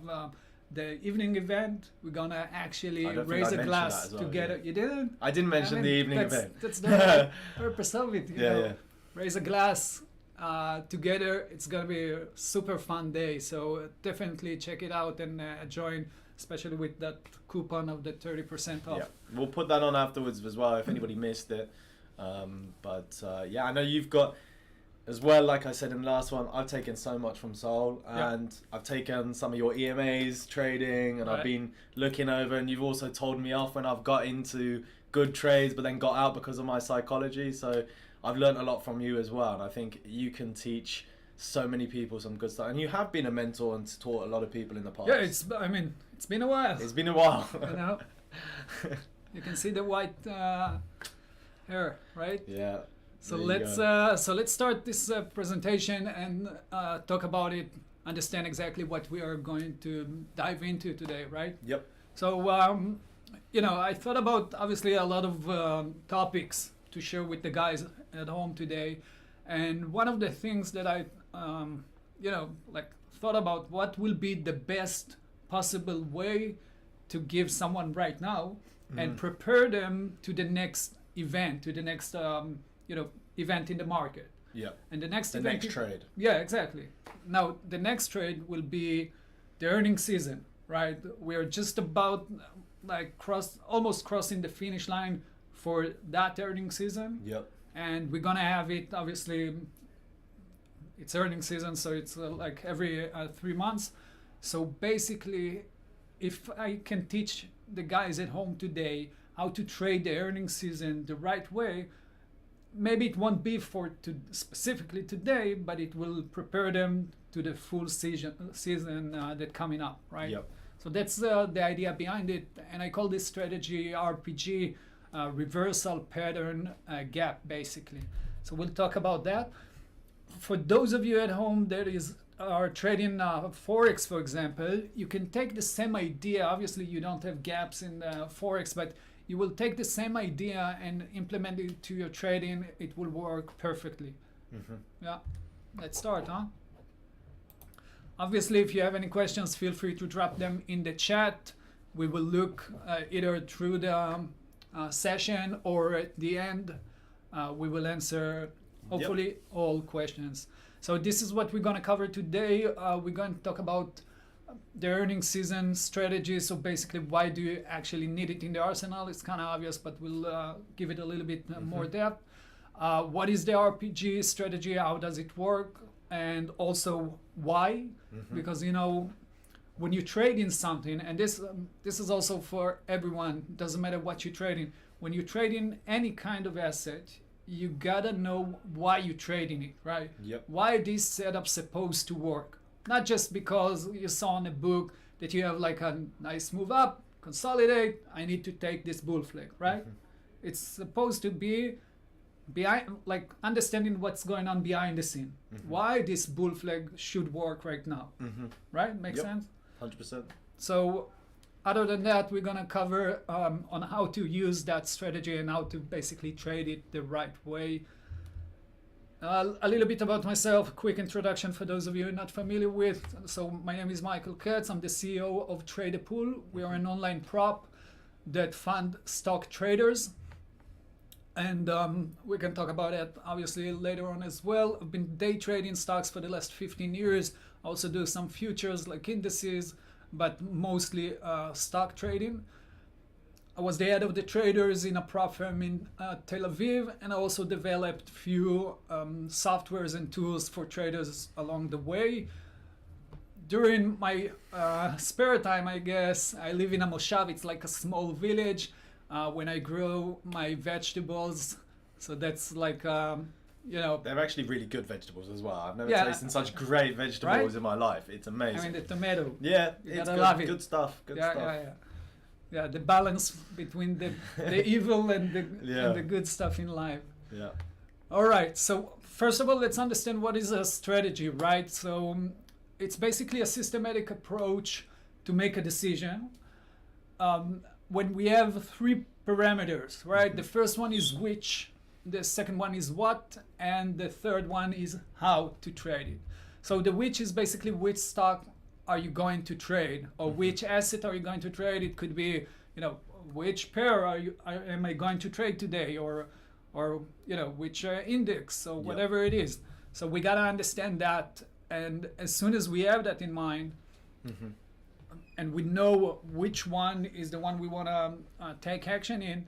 the evening event. We're going to actually I don't think raise I a mentioned glass that as well, together. yeah. You didn't? I didn't mention the evening that's, event. That's the purpose of it. You know? Yeah. Raise a glass together. It's going to be a super fun day. So definitely check it out and join, especially with that coupon of the 30% off. Yeah. We'll put that on afterwards as well if anybody missed it. I know you've got as well, like I said in the last one, I've taken so much from Saul, and I've taken some of your EMAs trading, and I've been looking over, and you've also told me off when I've got into good trades but then got out because of my psychology. So I've learned a lot from you as well, and I think you can teach so many people some good stuff, and you have been a mentor and taught a lot of people in the past. Yeah, it's been a while. It's been a while. You can see the white hair, right? Yeah. So let's start this presentation and talk about it. Understand exactly what we are going to dive into today, right? Yep. So I thought about obviously a lot of topics to share with the guys at home today, and one of the things that I thought about, what will be the best possible way to give someone right now and prepare them to the next event, to the next event in the market. Yeah. And the next trade. Yeah, exactly. Now the next trade will be the earnings season, right? We're just about almost crossing the finish line for that earnings season. Yep. And we're gonna have it, obviously, it's earnings season, so it's every 3 months. So basically, if I can teach the guys at home today how to trade the earnings season the right way, maybe it won't be specifically today, but it will prepare them to the full season that coming up, right? Yep. So that's the idea behind it, and I call this strategy RPG, reversal pattern gap, basically. So we'll talk about that. For those of you at home that are trading Forex, for example, you can take the same idea. Obviously, you don't have gaps in Forex, but you will take the same idea and implement it to your trading. It will work perfectly. Yeah, let's start, huh? Obviously, if you have any questions, feel free to drop them in the chat. We will look either through the session or at the end. We will answer, hopefully, all questions. So this is what we're going to cover today. We're going to talk about the earnings season strategy. So basically, why do you actually need it in the arsenal? It's kind of obvious, but we'll give it a little bit more depth. What is the RPG strategy? How does it work? And also why? Because, when you trade in something, and this is also for everyone, doesn't matter what you're trading. when you trade in any kind of asset, you gotta know why you're trading it, right? Yep. Why this setup supposed to work? Not just because you saw in a book that you have like a nice move up, consolidate, I need to take this bull flag, right? It's supposed to be behind, like understanding what's going on behind the scene. Why this bull flag should work right now, right? Makes sense? 100%. So other than that, we're gonna cover on how to use that strategy and how to basically trade it the right way. A little bit about myself, quick introduction for those of you not familiar with. So my name is Michael Katz. I'm the CEO of Trade a Pool. We are an online prop that fund stock traders. And we can talk about that obviously later on as well. I've been day trading stocks for the last 15 years. I also do some futures like indices, but mostly stock trading. I was the head of the traders in a prop firm in Tel Aviv, and I also developed few softwares and tools for traders along the way. During my spare time, I guess, I live in a moshav, it's like a small village, when I grow my vegetables. So that's like, you know. They're actually really good vegetables as well. I've never Yeah. tasted such great vegetables Right? in my life. It's amazing. I mean, the tomato. Yeah, You it's gotta good, love it. good stuff. Good Yeah, stuff. yeah, yeah. Yeah, the balance between the evil and Yeah. the good stuff in life. Yeah. All right, so first of all, let's understand what is a strategy, right? So it's basically a systematic approach to make a decision. When we have three parameters, right? The first one is which, the second one is what, and the third one is how to trade it. So the which is basically which stock are you going to trade, or which asset are you going to trade? It could be, you know, which pair am I going to trade today, or you know, which index, or whatever it is. So we gotta understand that, and as soon as we have that in mind, and we know which one is the one we want to take action in,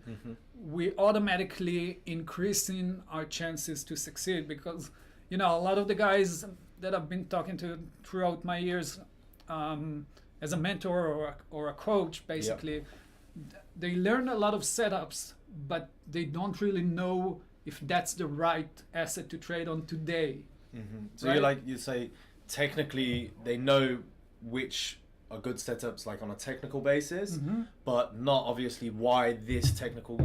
we automatically increasing our chances to succeed, because you know, a lot of the guys that I've been talking to throughout my years as a mentor or a coach, basically, they learn a lot of setups, but they don't really know if that's the right asset to trade on today. So Right? you say technically they know which are good setups like on a technical basis, but not obviously why this technical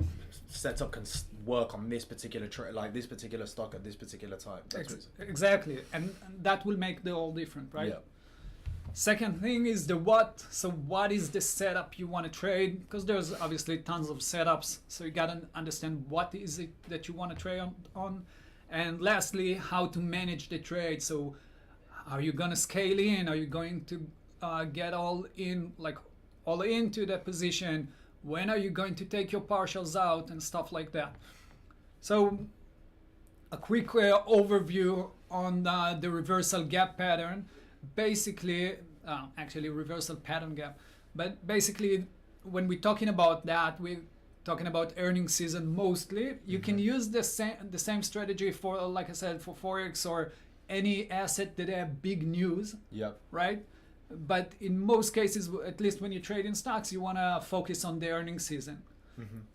setup can work on this particular like this particular stock at this particular time. That's Exactly, and that will make the whole different, right? Yeah. Second thing is the what. So what is the setup you want to trade? Because there's obviously tons of setups, so you gotta understand what is it that you want to trade on. And lastly, how to manage the trade. So are you gonna scale in? Are you going to get all into the position? When are you going to take your partials out and stuff like that? So a quick overview on the reversal gap pattern. Basically, actually reversal pattern gap, but basically when we're talking about that, we're talking about earnings season mostly. You can use the same strategy for, like I said, for Forex or any asset that have big news, right? But in most cases, at least when you trade in stocks, you want to focus on the earnings season.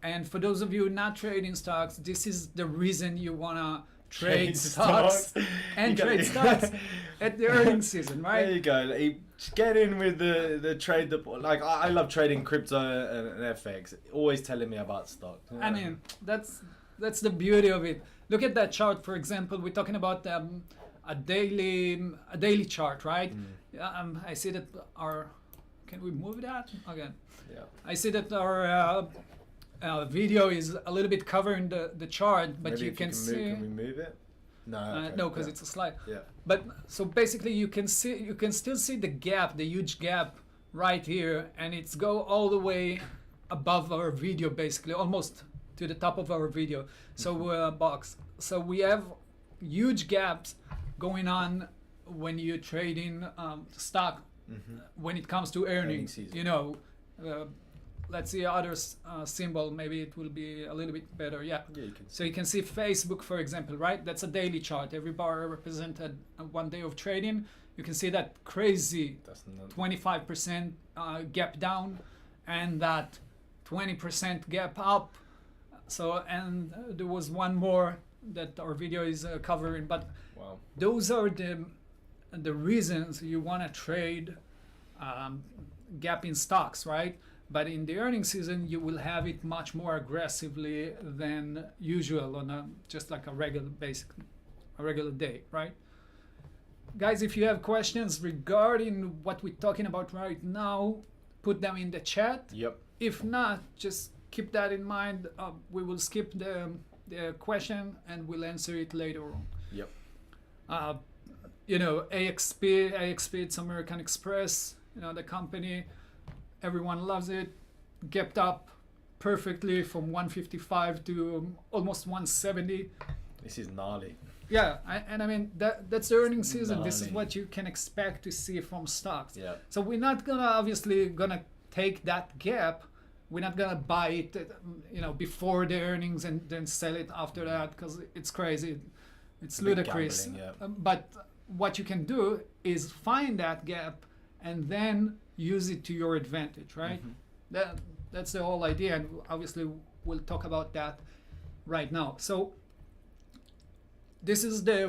And for those of you not trading stocks, this is the reason you want to trade stocks and trade stocks at the earnings season, right? There you go. Get in with the trade. Like I love trading crypto and FX. Always telling me about stock. I mean, that's the beauty of it. Look at that chart, for example. We're talking about a daily chart, right? I see that our. Can we move that again? Yeah. I see that our video is a little bit covering the chart, but Maybe you if can see. Can we move it? No. Okay. No, because it's a slide. Yeah. But so basically, you can still see the gap, the huge gap right here, and it's go all the way above our video, basically almost to the top of our video. So box. So we have huge gaps going on when you're trading stock. When it comes to earnings, season. you know. Let's see other symbol, maybe it will be a little bit better. Yeah. You can So you can see Facebook, for example, right? That's a daily chart. Every bar represented 1 day of trading. You can see that crazy 25% gap down and that 20% gap up. So, and there was one more that our video is covering, but Wow. those are the reasons you want to trade gap in stocks, right? But in the earnings season, you will have it much more aggressively than usual on just like a regular day, right? Guys, if you have questions regarding what we're talking about right now, put them in the chat. Yep. If not, just keep that in mind. We will skip the question and we'll answer it later on. Yep. You know, AXP, it's American Express, you know, the company, everyone loves it, gapped up perfectly from 155 to almost 170. This is gnarly. Yeah, and I mean, that's the earnings season. This is Gnarly. what you can expect to see from stocks. Yeah. So we're not obviously gonna take that gap. We're not gonna buy it, you know, before the earnings and then sell it after that, because it's crazy. It's a bit ludicrous. gambling, yeah. But what you can do is find that gap and then use it to your advantage, right? That's the whole idea, and obviously we'll talk about that right now. So this is the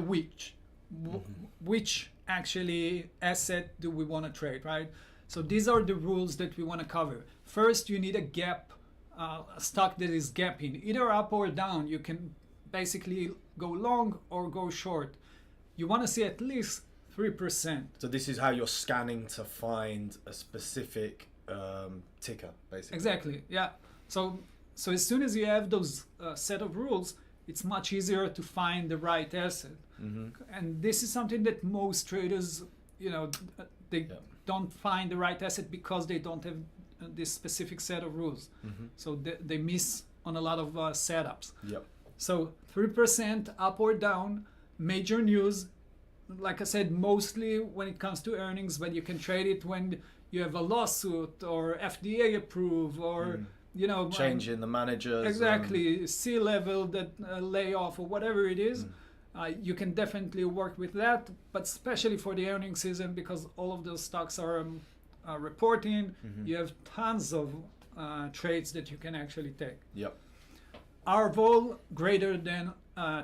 which actually asset do we want to trade, right? So these are the rules that we want to cover. First, you need a gap, a stock that is gapping, either up or down. You can basically go long or go short. You want to see at least 3%. So this is how you're scanning to find a specific ticker, basically. Exactly, yeah. So as soon as you have those set of rules, it's much easier to find the right asset. And this is something that most traders, you know, they don't find the right asset because they don't have this specific set of rules. So they miss on a lot of setups. Yep. So 3% up or down, major news. Like I said, mostly when it comes to earnings, but you can trade it when you have a lawsuit or FDA approved or you know, changing the managers. Exactly, C-level that layoff or whatever it is. You can definitely work with that, but especially for the earnings season, because all of those stocks are reporting. You have tons of trades that you can actually take. Yep. Our vol greater than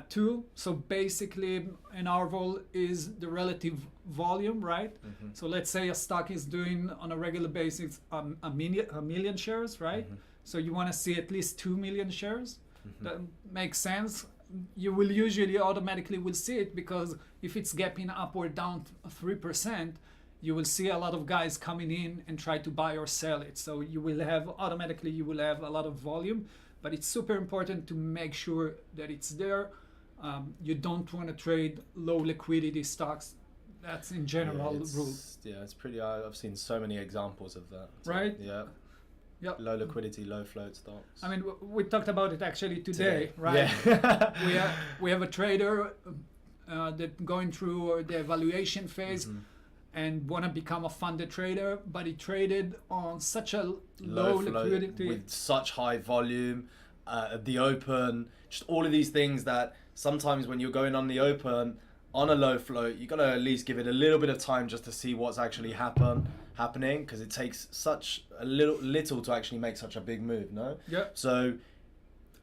2. So basically, an R vol is the relative volume, right? So let's say a stock is doing on a regular basis a million shares, right? So you want to see at least 2 million shares. That makes sense. You will usually automatically will see it, because if it's gapping up or down 3%, you will see a lot of guys coming in and try to buy or sell it. So you will have automatically a lot of volume, but it's super important to make sure that it's there. You don't want to trade low liquidity stocks. That's in general rule. Yeah, it's pretty. I've seen so many examples of that. So, Right? Yeah. Yep. Low liquidity, low float stocks. I mean, we talked about it actually today, right? Yeah. we have a trader that going through the evaluation phase and want to become a funded trader, but he traded on such a low float liquidity with such high volume at the open. Just all of these things that sometimes when you're going on the open on a low float, you got to at least give it a little bit of time just to see what's actually happening, because it takes such a little to actually make such a big move, no? Yeah. So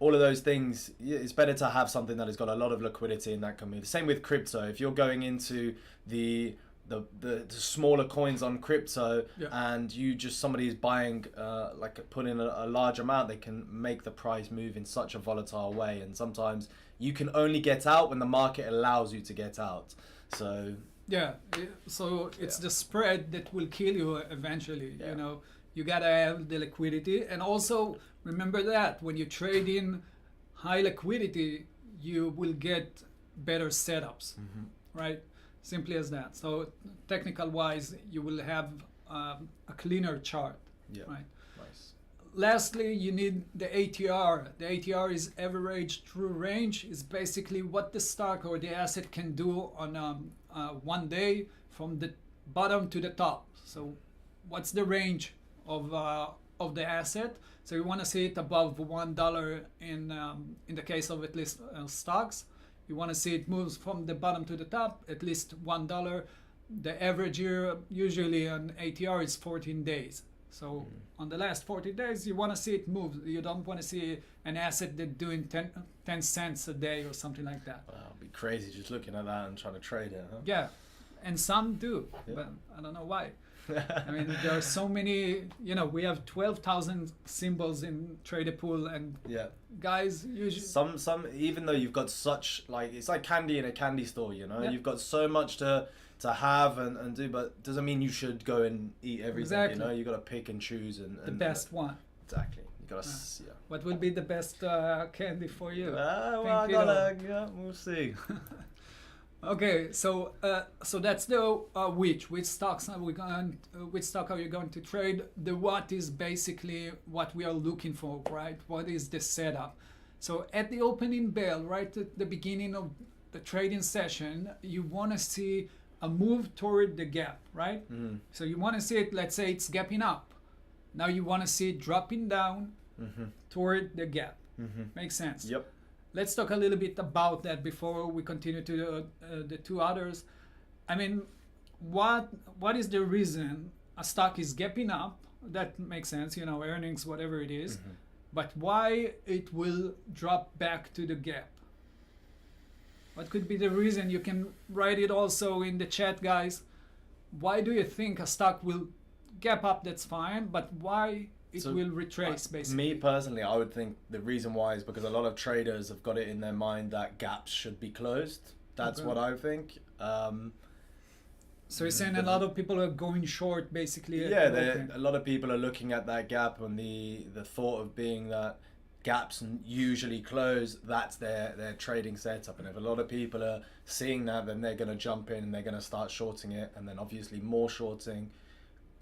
all of those things, it's better to have something that has got a lot of liquidity and that can move. Same with crypto. If you're going into the smaller coins on crypto and somebody is buying put in a large amount, they can make the price move in such a volatile way, and sometimes you can only get out when the market allows you to get out. So it's the spread that will kill you eventually. You know, you gotta have the liquidity, and also remember that when you trade in high liquidity, you will get better setups, right? Simply as that. So technical wise, you will have a cleaner chart, right? Nice. Lastly, you need the ATR. The ATR is average true range. Is basically what the stock or the asset can do on one day from the bottom to the top. So what's the range of the asset? So you want to see it above $1 in the case of at least stocks. You want to see it moves from the bottom to the top, at least $1. The average year usually on ATR is 14 days. So on the last 40 days, you want to see it move. You don't want to see an asset that doing 10 cents a day or something like that. Wow, it'd be crazy just looking at that and trying to trade it, huh? Yeah, and some do, but I don't know why. I mean, there are so many, we have 12,000 symbols in Trader Pool, and guys usually... Some, even though you've got such, like, it's like candy in a candy store, Yeah. You've got so much to have and do, but doesn't mean you should go and eat everything, Exactly. You've got to pick and choose and the best one. Exactly. You got to, What will be the best candy for you? We'll see. Okay, so that's the which stocks are we going, which stock are you going to trade? The what is basically what we are looking for, right? What is the setup? So at the opening bell, right at the beginning of the trading session, you want to see a move toward the gap, right? So you want to see it, let's say it's gapping up. Now you want to see it dropping down toward the gap. Makes sense? Yep. Let's talk a little bit about that before we continue to the two others. I mean, what is the reason a stock is gapping up? That makes sense, earnings, whatever it is. But why it will drop back to the gap? What could be the reason? You can write it also in the chat, guys. Why do you think a stock will gap up? That's fine, but why it will retrace, basically? Me personally, I would think the reason why is because a lot of traders have got it in their mind that gaps should be closed. That's what I think. So you're saying a lot of people are going short, basically? Yeah, a lot of people are looking at that gap, and the thought of being that gaps usually close, that's their trading setup. And if a lot of people are seeing that, then they're going to jump in and they're going to start shorting it, and then obviously more shorting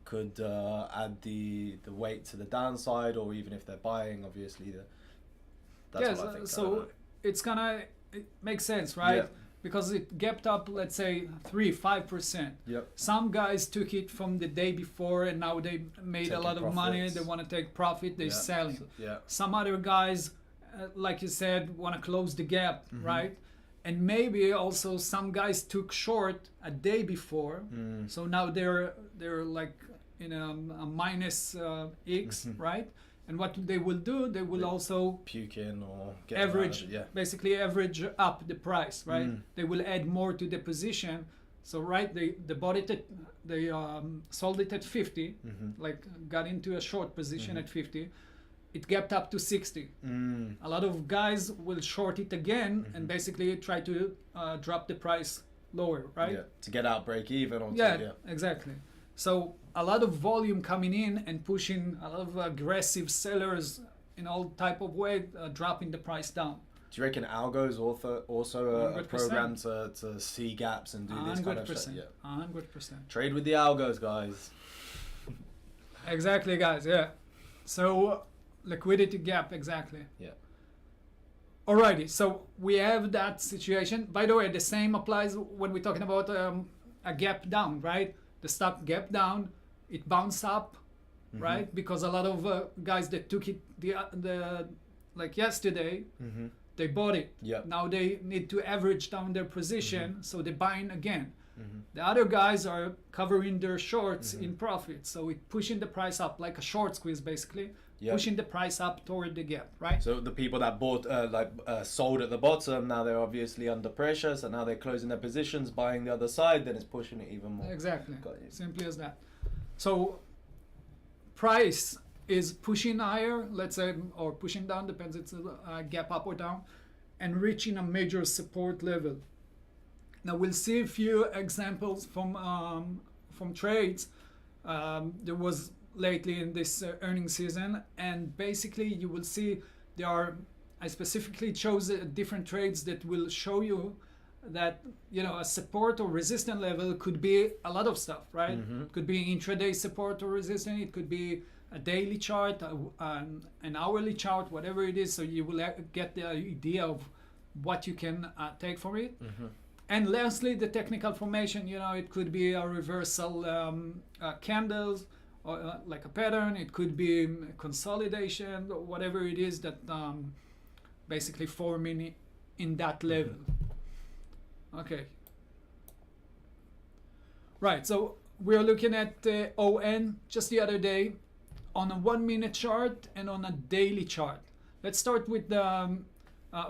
could add the weight to the downside, or even if they're buying, obviously that's what I think. So it makes sense, right? Yeah. Because it gapped up, let's say 3-5%. Yep. Some guys took it from the day before and now they made a lot of money. profits. They want to take profit. They're selling. Yeah. Some other guys, like you said, want to close the gap, right? And maybe also some guys took short a day before, so now they're like in a minus X, right? And what they will do, they will also puke in or get average, basically average up the price, right? They will add more to the position. So right, they bought it at, they sold it at 50, like got into a short position at 50. It gapped up to 60. A lot of guys will short it again and basically try to drop the price lower, right? Yeah, to get out break even. Or Exactly. So a lot of volume coming in and pushing a lot of aggressive sellers in all type of way, dropping the price down. Do you reckon algo is also a program to see gaps and do this kind of stuff? 100%. Trade with the algos, guys. Exactly, guys. Yeah. So liquidity gap, exactly. Yeah. Alrighty. So we have that situation. By the way, the same applies when we're talking about a gap down, right? The stock gap down, it bounced up, right? Because a lot of guys that took it the like yesterday, they bought it. Yeah. Now they need to average down their position, so they're buying again. The other guys are covering their shorts in profit, so it's pushing the price up like a short squeeze, basically, pushing the price up toward the gap, right? So the people that bought, sold at the bottom, now they're obviously under pressure, so now they're closing their positions, buying the other side, then it's pushing it even more. Exactly. Simply as that. So price is pushing higher, let's say, or pushing down, depends, it's a gap up or down, and reaching a major support level. Now we'll see a few examples from trades. There was lately in this earnings season, and basically you will see I specifically chose different trades that will show you that a support or resistance level could be a lot of stuff, right? It could be intraday support or resistance, it could be a daily chart, an hourly chart, whatever it is, so you will get the idea of what you can take from it. And lastly, the technical formation, it could be a reversal candles, or like a pattern, it could be consolidation, whatever it is that basically forming in that level. Okay. Right, so we're looking at ON just the other day. on a 1 minute chart and on a daily chart. Let's start with the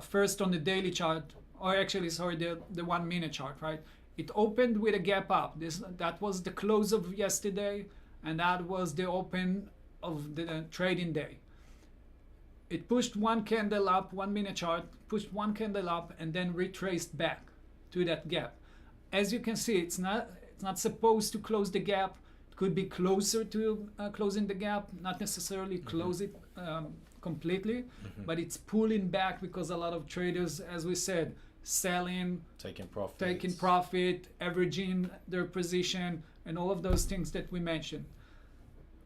first on the daily chart, or actually, sorry, the 1 minute chart, right? It opened with a gap up. That was the close of yesterday, and that was the open of the trading day. It pushed one candle up, 1 minute chart, pushed one candle up, and then retraced back to that gap. As you can see, it's not supposed to close the gap. It could be closer to closing the gap, not necessarily close it completely, but it's pulling back because a lot of traders, as we said, selling, taking profit, averaging their position, and all of those things that we mentioned.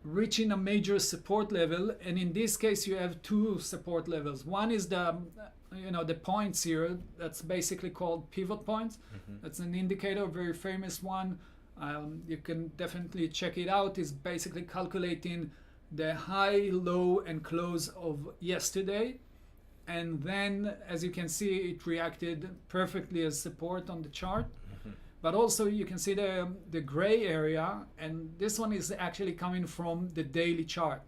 Reaching a major support level, and in this case you have two support levels. One is the points here, that's basically called pivot points. That's an indicator, a very famous one. You can definitely check it out. It's basically calculating the high, low, and close of yesterday. And then, as you can see, it reacted perfectly as support on the chart. But also you can see the gray area, and this one is actually coming from the daily chart.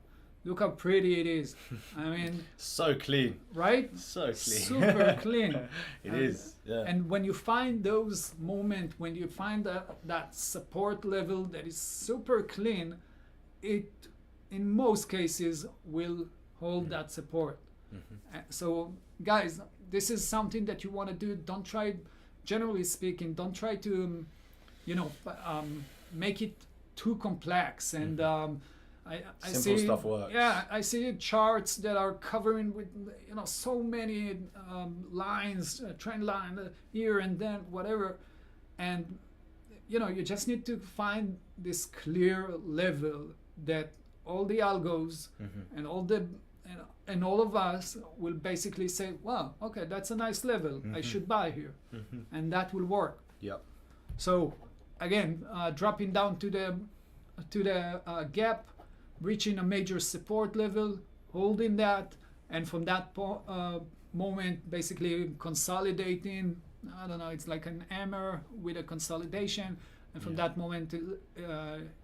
Look how pretty it is. I mean, so clean, right? So clean, super clean. It is. Yeah. And when you find those moments, when you find that support level that is super clean, it in most cases will hold that support. So guys, this is something that you want to do. Don't try, generally speaking, don't try to make it too complex. And I simple see stuff works. Yeah, I see charts that are covering with so many lines, trend line here and then, whatever, and you just need to find this clear level that all the algos and all the and all of us will basically say, wow, okay, that's a nice level, I should buy here, and that will work. Yep. So again, dropping down to the gap, reaching a major support level, holding that, and from that moment basically consolidating. I don't know, it's like an hammer with a consolidation, and from that moment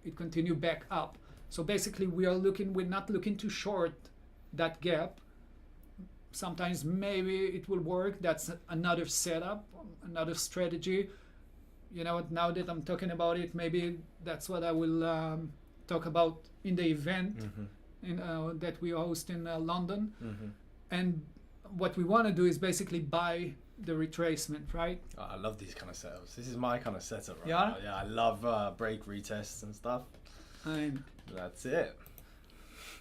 it continued back up. So basically we're not looking to short that gap. Sometimes maybe it will work. That's another setup, another strategy. Now that I'm talking about it, maybe that's what I will talk about in the event that we host in London. And what we want to do is basically buy the retracement, right? Oh, I love these kind of setups. This is my kind of setup right Yeah? now. Yeah, I love break retests and stuff. And That's it.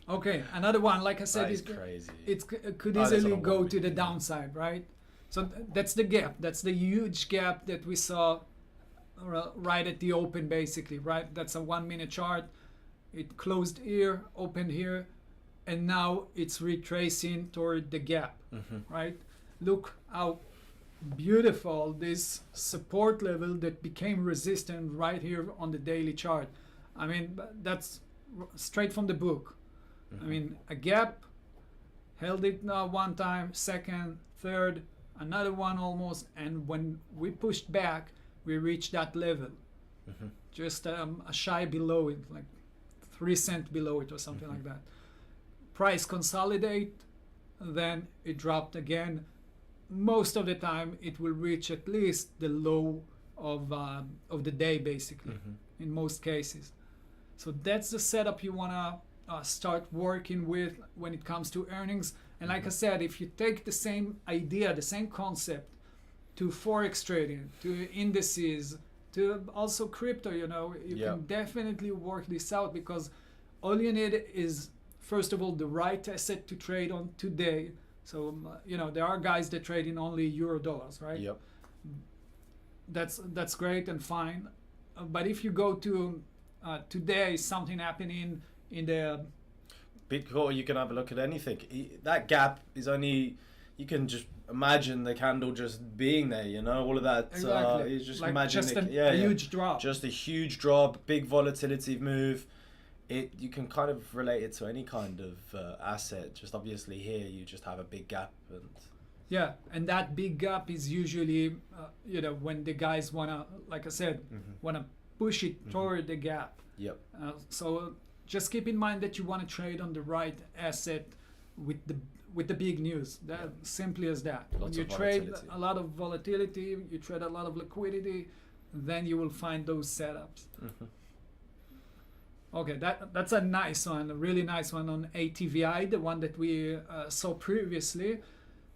okay, another one, like I said, That is is crazy. it could Oh, that's easily what I'm go wondering. to the downside, right? So that's the gap. That's the huge gap that we saw right at the open, basically, right? That's a 1 minute chart. It closed here, opened here, and now it's retracing toward the gap, right? Look how beautiful this support level that became resistant right here on the daily chart. I mean, that's straight from the book. I mean, a gap, held it one time, second, third, another one almost, and when we pushed back, we reached that level. Just a shy below it, like 3 cents below it or something like that. Price consolidate, then it dropped again. Most of the time, it will reach at least the low of the day, basically, in most cases. So that's the setup you want to start working with when it comes to earnings. And like I said, if you take the same idea, the same concept to Forex trading, to indices, to also crypto, you can definitely work this out, because all you need is, first of all, the right asset to trade on today. So, there are guys that trade in only euro dollars, right? Yep. That's great and fine. But if you go to today, something happening in the Before you can have a look at anything. That gap is only, you can just imagine the candle just being there, all of that. Exactly. It's just like imagine just a huge drop. Just a huge drop, big volatility move. You can kind of relate it to any kind of asset. Just obviously here you just have a big gap, and yeah, and that big gap is usually when the guys wanna, like I said, wanna push it toward the gap. Yep. So just keep in mind that you want to trade on the right asset with the big news. That simply as that. When Lots you of trade volatility. a lot of volatility, you trade a lot of liquidity, then you will find those setups. Okay, that's a nice one, a really nice one on ATVI, the one that we saw previously.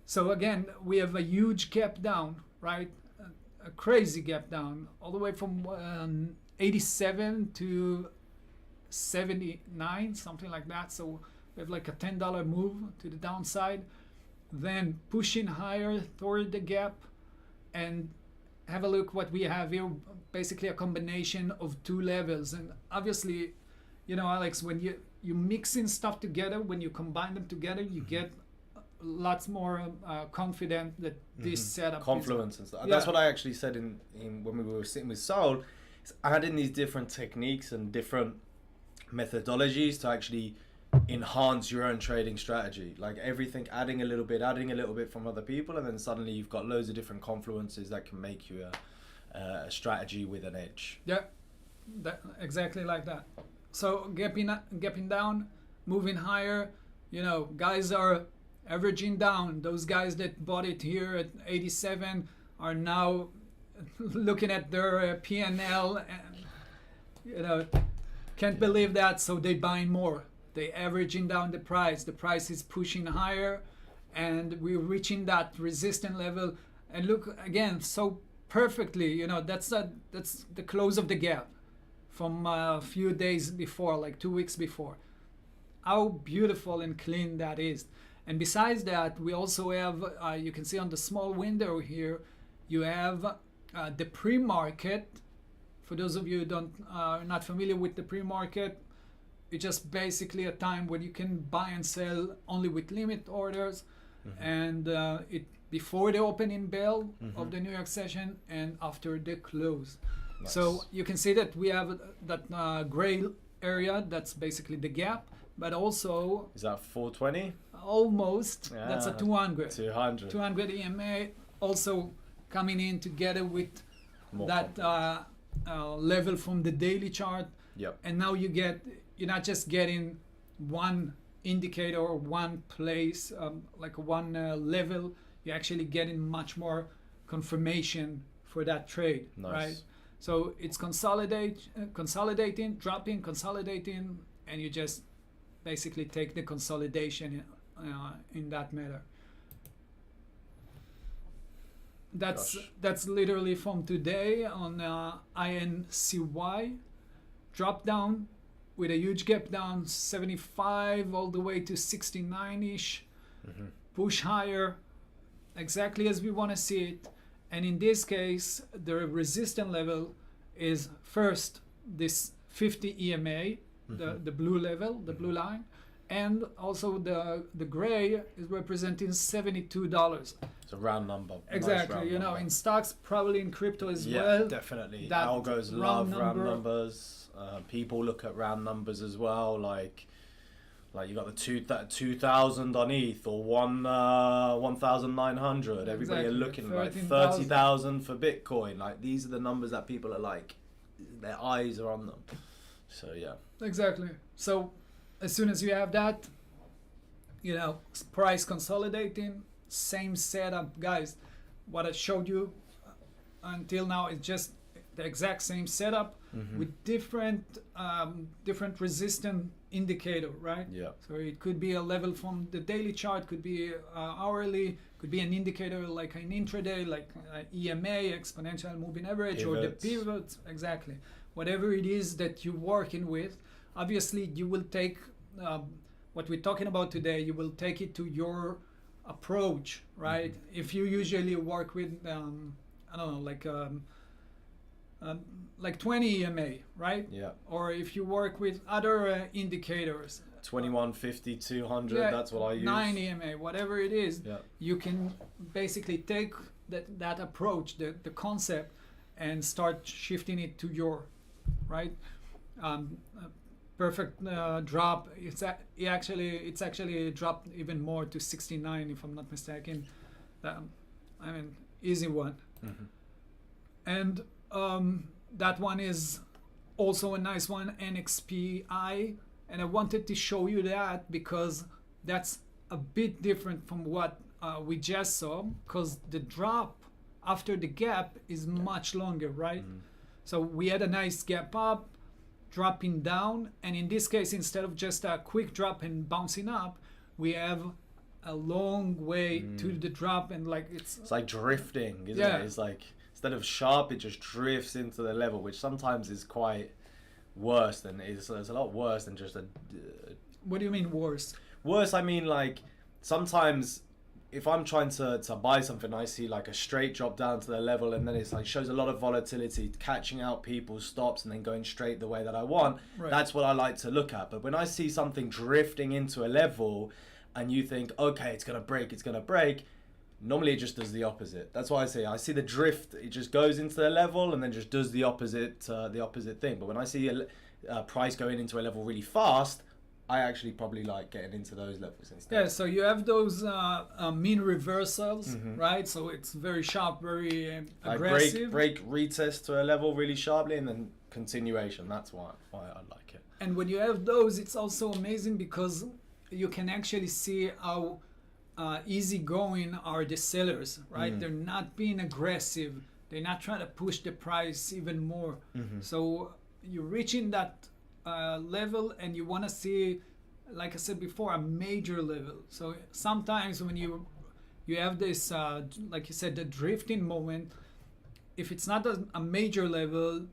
So again, we have a huge gap down, right? A crazy gap down, all the way from 87 to 79, something like that. So we have like a $10 move to the downside, then pushing higher toward the gap, and have a look what we have here. Basically a combination of two levels. And obviously, you know, Alex, when you mixing stuff together, when you combine them together, you get lots more confident that this setup confluence and stuff. Yeah. That's what I actually said in when we were sitting with Saul. Is adding these different techniques and different methodologies to actually enhance your own trading strategy. Like everything, adding a little bit from other people, and then suddenly you've got loads of different confluences that can make you a strategy with an edge. Yeah, exactly like that. So gapping down, moving higher. You know, guys are averaging down. Those guys that bought it here at 87 are now looking at their P&L and, you know, can't believe that, so they buying more. They averaging down the price. The price is pushing higher, and we're reaching that resistance level. And look again, so perfectly, you know, that's the close of the gap from a few days before, like 2 weeks before. How beautiful and clean that is. And besides that, we also have, you can see on the small window here, you have the pre-market. For those of you who are not familiar with the pre-market, it's just basically a time when you can buy and sell only with limit orders, and it before the opening bell of the New York session and after the close. Nice. So you can see that we have that gray area, that's basically the gap, but also Is that 420? almost, that's a Yeah. 200. 200. 200 EMA also coming in together with More that level from the daily chart. Yep. And now you're not just getting one indicator or one place, like one level, you're actually getting much more confirmation for that trade. Nice. Right? So it's consolidating, dropping, consolidating, and you just basically take the consolidation in that matter. That's literally from today on INCY. Drop down with a huge gap down, 75 all the way to 69-ish. Push higher, exactly as we want to see it. And in this case, the resistance level is first this 50 EMA, the blue level, the blue line, and also the gray is representing $72. It's a round number. Exactly. Nice round You know, number. in stocks, probably in crypto as Yeah, well. definitely. that Algos round love round number. numbers. People look at round numbers as well. Like you got the 2,000 on ETH or 1,900. Everybody are Exactly. looking like 13,000. 30,000 for Bitcoin. Like these are the numbers that people are like, their eyes are on them. So yeah. Exactly. So as soon as you have that, you know, price consolidating, same setup, guys. What I showed you until now is just the exact same setup with different resistance indicator, right? Yeah. So it could be a level from the daily chart, could be hourly, could be an indicator like an intraday, like EMA, exponential moving average, or the Pivots. pivots, exactly. Whatever it is that you're working with, obviously you will take what we're talking about today, you will take it to your approach, right? If you usually work with, I don't know, like 20 EMA, right? Yeah. Or if you work with other indicators, 2150, 200. yeah, That's what I use. 9 EMA, whatever it is, Yeah. you can basically take that approach, the concept, and start shifting it to your, right? Perfect drop. It's actually dropped even more to 69, if I'm not mistaken. I mean, easy one. And that one is also a nice one, NXPI, And I wanted to show you that because that's a bit different from what we just saw, because the drop after the gap is much longer, right? So we had a nice gap up, dropping down, and in this case, instead of just a quick drop and bouncing up, we have a long way to the drop, and like it's like drifting, isn't Yeah. it? It's like instead of sharp, it just drifts into the level, which sometimes is quite worse than it's a lot worse than just a. What do you mean worse? Worse, I mean like sometimes if I'm trying to buy something, I see like a straight drop down to the level, and then it's like shows a lot of volatility, catching out people's stops and then going straight the way that I want. Right. That's what I like to look at. But when I see something drifting into a level, and you think, okay, it's gonna break. Normally it just does the opposite. That's why I see the drift. It just goes into the level and then just does the opposite thing. But when I see a price going into a level really fast, I actually probably like getting into those levels instead. Yeah, so you have those mean reversals, right? So it's very sharp, very Like aggressive. break, retest to a level really sharply, and then continuation. That's why I like it. And when you have those, it's also amazing because you can actually see how easygoing are the sellers, right? They're not being aggressive. They're not trying to push the price even more. So you're reaching that level, and you want to see, like I said before, a major level. So sometimes when you have this, like you said, the drifting moment, if it's not a major level,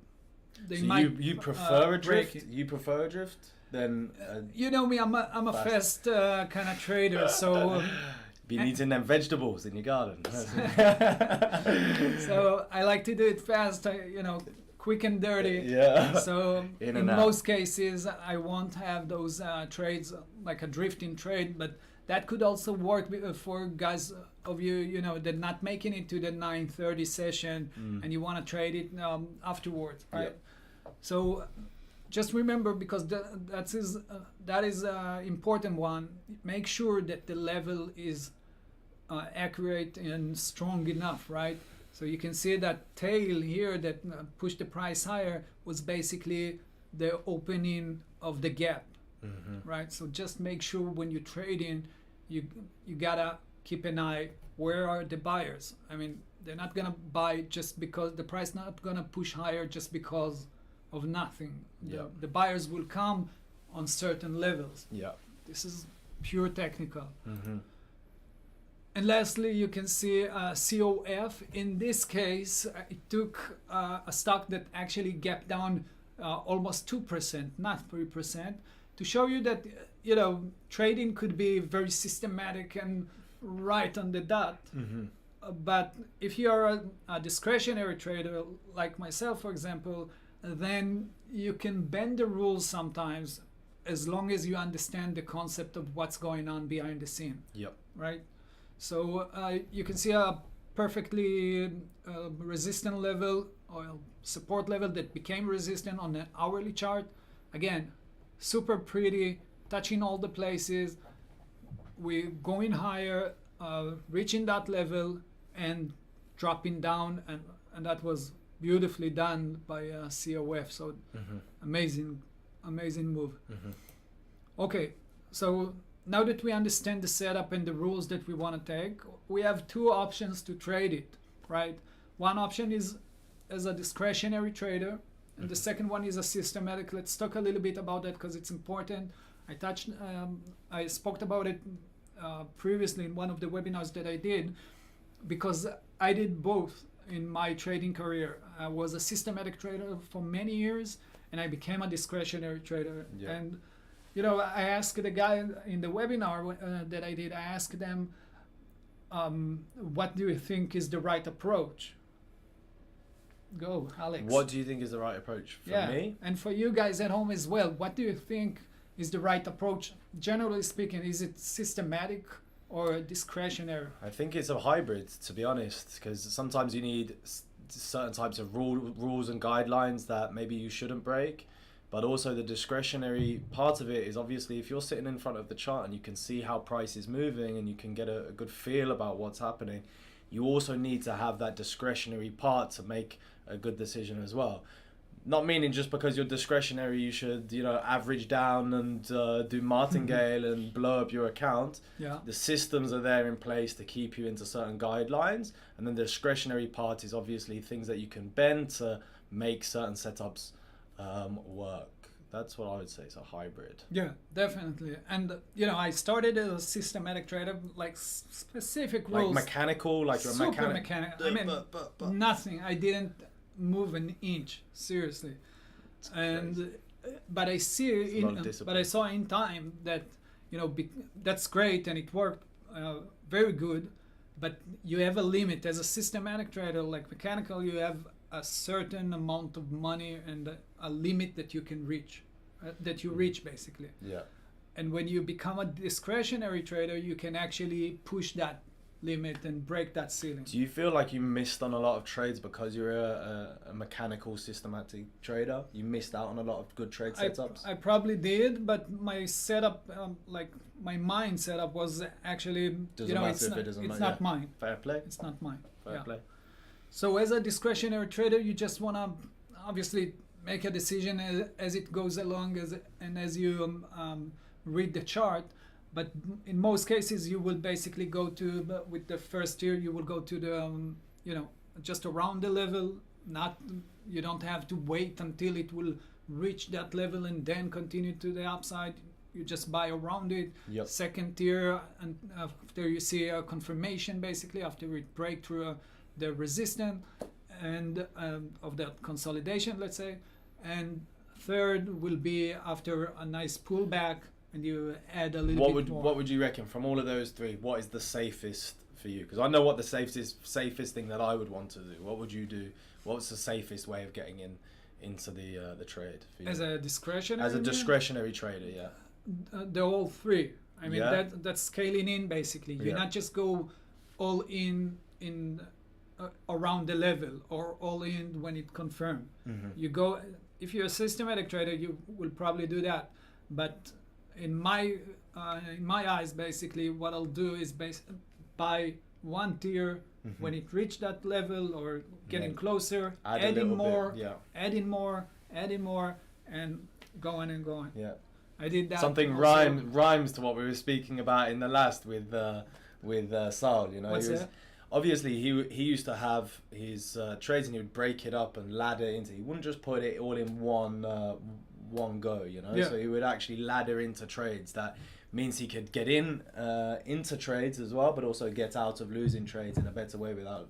they So might you prefer a break drift? it. You prefer a drift? Then You know me, I'm a fast kind of trader, so been eating them vegetables in your garden. so I like to do it fast, quick and dirty. Yeah. So In in and out. most cases, I won't have those trades like a drifting trade, but that could also work for guys of you that not making it to the 9:30 session, and you want to trade it afterwards, right? Yep. So just remember, because that is an important one. Make sure that the level is accurate and strong enough, right? So you can see that tail here that pushed the price higher was basically the opening of the gap, right? So just make sure when you're trading, you gotta keep an eye. Where are the buyers? I mean, they're not gonna buy just because the price not gonna push higher just because of nothing. Yeah. The buyers will come on certain levels. Yeah. This is pure technical. And lastly, you can see COF. In this case, it took a stock that actually gapped down almost 2%, not 3%, to show you that trading could be very systematic and right on the dot. But if you are a discretionary trader like myself, for example, then you can bend the rules sometimes, as long as you understand the concept of what's going on behind the scene. Yep. Right? So you can see a perfectly resistant level or support level that became resistant on an hourly chart. Again, super pretty, touching all the places. We're going higher, reaching that level and dropping down, and that was beautifully done by COF. So amazing move. Okay, so now that we understand the setup and the rules that we want to take, we have two options to trade it, right? One option is as a discretionary trader, and the second one is a systematic. Let's talk a little bit about that because it's important. I spoke about it previously in one of the webinars that I did, because I did both in my trading career. I was a systematic trader for many years, and I became a discretionary trader. Yeah. And I asked the guy in the webinar that I did, I asked them, what do you think is the right approach? Go, Alex. What do you think is the right approach for me? And for you guys at home as well, what do you think is the right approach? Generally speaking, is it systematic or discretionary? I think it's a hybrid, to be honest, because sometimes you need certain types of rules and guidelines that maybe you shouldn't break. But also the discretionary part of it is obviously if you're sitting in front of the chart and you can see how price is moving and you can get a good feel about what's happening, you also need to have that discretionary part to make a good decision as well. not meaning just because you're discretionary you should, you know, average down and do martingale and blow up your account. Yeah. The systems are there in place to keep you into certain guidelines, and then the discretionary part is obviously things that you can bend to make certain setups work. That's what I would say. It's a hybrid. Yeah, definitely. And you know, I started as a systematic trader, like specific rules. Like mechanical, like you're a super mechanic. mechanical. I mean, nothing. I didn't move an inch, seriously. And but I see but I saw in time that, you know, that's great and it worked very good, but you have a limit as a systematic trader. Like mechanical, you have a certain amount of money and a limit that you can reach, that you reach basically. Yeah. And when you become a discretionary trader, you can actually push that limit and break that ceiling. Do you feel like you missed on a lot of trades because you're a mechanical systematic trader? You missed out on a lot of good trade setups? I probably did, but my setup, like my mind setup was actually, you know, it's not mine. Fair play. It's not mine. Fair play. So as a discretionary trader, you just want to obviously make a decision as it goes along, as you read the chart. But in most cases, you will basically go to, with the first tier, you will go to the, you know, just around the level. You don't have to wait until it will reach that level and then continue to the upside. You just buy around it. Yep. Second tier, and after you see a confirmation, basically after it break through the resistance and of that consolidation, let's say. And third will be after a nice pullback, and you add a little bit more. What would you reckon from all of those three? What is the safest for you? Because I know what the safest thing that I would want to do. What would you do? What's the safest way of getting into the trade for you? As a discretionary? As a discretionary trader, yeah. The all three. I mean, Yeah. that's scaling in basically. You Yeah. not just go all in around the level or all in when it confirmed. Mm-hmm. You go, if you're a systematic trader, you will probably do that. But in my eyes, basically, what I'll do is buy one tier when it reached that level or getting closer, adding more, adding more, and going and going. Yeah. I did that. Something also. rhymes to what we were speaking about in the last with Saul. You know, What's that? Obviously he used to have his trades and he would break it up and ladder into. He wouldn't just put it all in one go. You know, so he would actually ladder into trades. That means he could get into trades as well, but also get out of losing trades in a better way without.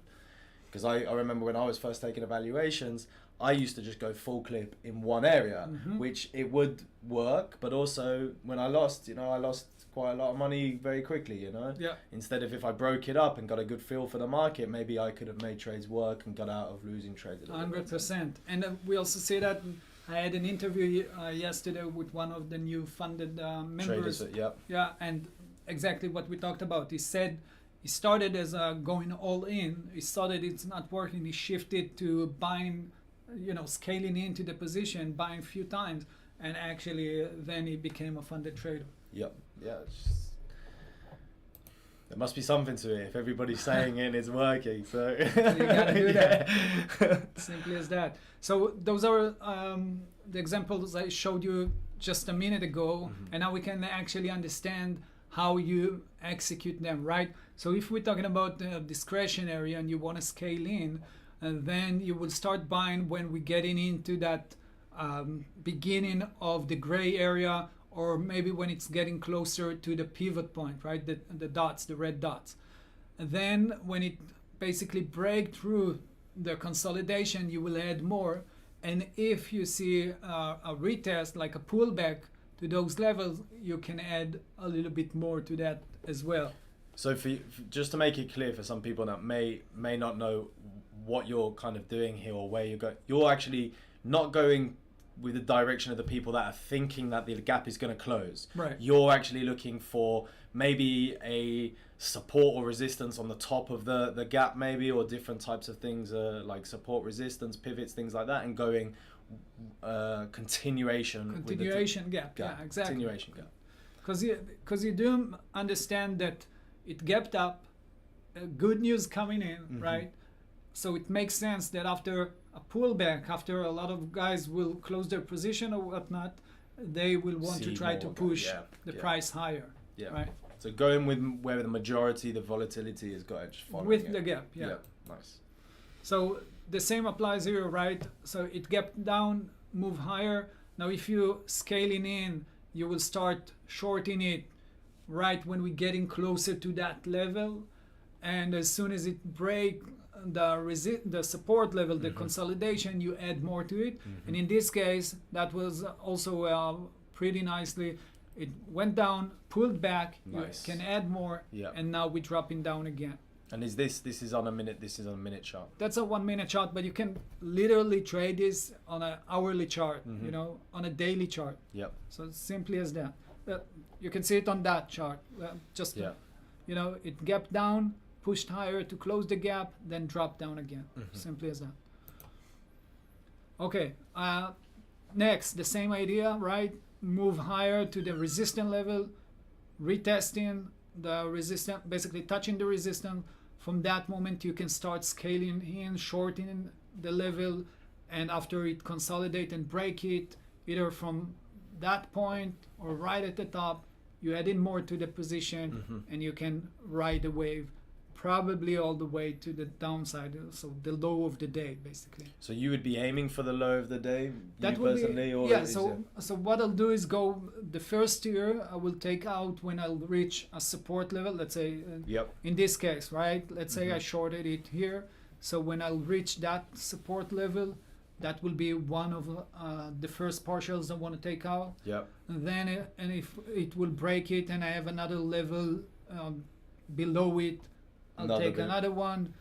Because I remember when I was first taking evaluations, I used to just go full clip in one area, which it would work, but also when I lost, I lost quite a lot of money very quickly, Yeah. Instead of if I broke it up and got a good feel for the market, maybe I could have made trades work and got out of losing trades. 100%. And we also see that I had an interview yesterday with one of the new funded members. Traders, yeah. Yeah, and exactly what we talked about. He said he started as going all in. He saw that it's not working. He shifted to buying, scaling into the position, buying a few times, and actually then he became a funded trader. Yep. Yeah. There must be something to it if everybody's saying it and it's working. So you gotta do that. Simply as that. So those are the examples I showed you just a minute ago, and now we can actually understand how you execute them, right? So if we're talking about discretionary and you want to scale in, and then you will start buying when we're getting into that beginning of the gray area, or maybe when it's getting closer to the pivot point, right? The dots, the red dots. And then when it basically break through the consolidation, you will add more. And if you see a retest, like a pullback to those levels, you can add a little bit more to that as well. So just to make it clear for some people that may not know what you're kind of doing here or where you're going, you're actually not going with the direction of the people that are thinking that the gap is going to close. Right. You're actually looking for maybe a support or resistance on the top of the gap, maybe, or different types of things like support, resistance, pivots, things like that, and going continuation gap. Yeah, exactly. Continuation gap. Because you do understand that it gapped up, good news coming in, right? So it makes sense that after a pullback after a lot of guys will close their position or whatnot, they will want to See try to more, push yeah, the yeah. price higher. Yeah. Right. So going with where the majority, the volatility is going, just following With it. the gap, yeah. Nice. So the same applies here, right? So it gapped down, move higher. Now if you scaling in, you will start shorting it right when we're getting closer to that level. And as soon as it break the support level, the consolidation, you add more to it. And in this case, that was also pretty nicely. It went down, pulled back, Nice. you can add more, Yeah. and now we're dropping down again. And is this is on a minute? This is on a minute chart. That's a 1 minute chart, but you can literally trade this on an hourly chart, you know, on a daily chart. Yep. So it's simply as that. You can see it on that chart. Just, Yeah. you know, it gapped down, pushed higher to close the gap, then dropped down again. Simply as that. Okay. Next, the same idea, right? Move higher to the resistance level, retesting the resistance, basically touching the resistance. From that moment, you can start scaling in, shorting the level, and after it consolidate and break it, either from that point or right at the top, you add in more to the position, and you can ride the wave, probably all the way to the downside, so the low of the day, basically. So you would be aiming for the low of the day, That you will personally, be, or yeah. is So what I'll do is go the first tier. I will take out when I'll reach a support level. Let's say, Yep. in this case, right? Let's say I shorted it here. So when I'll reach that support level, that will be one of the first partials I want to take out. Yep. And then, and if it will break it, and I have another level below it, I'll take another one,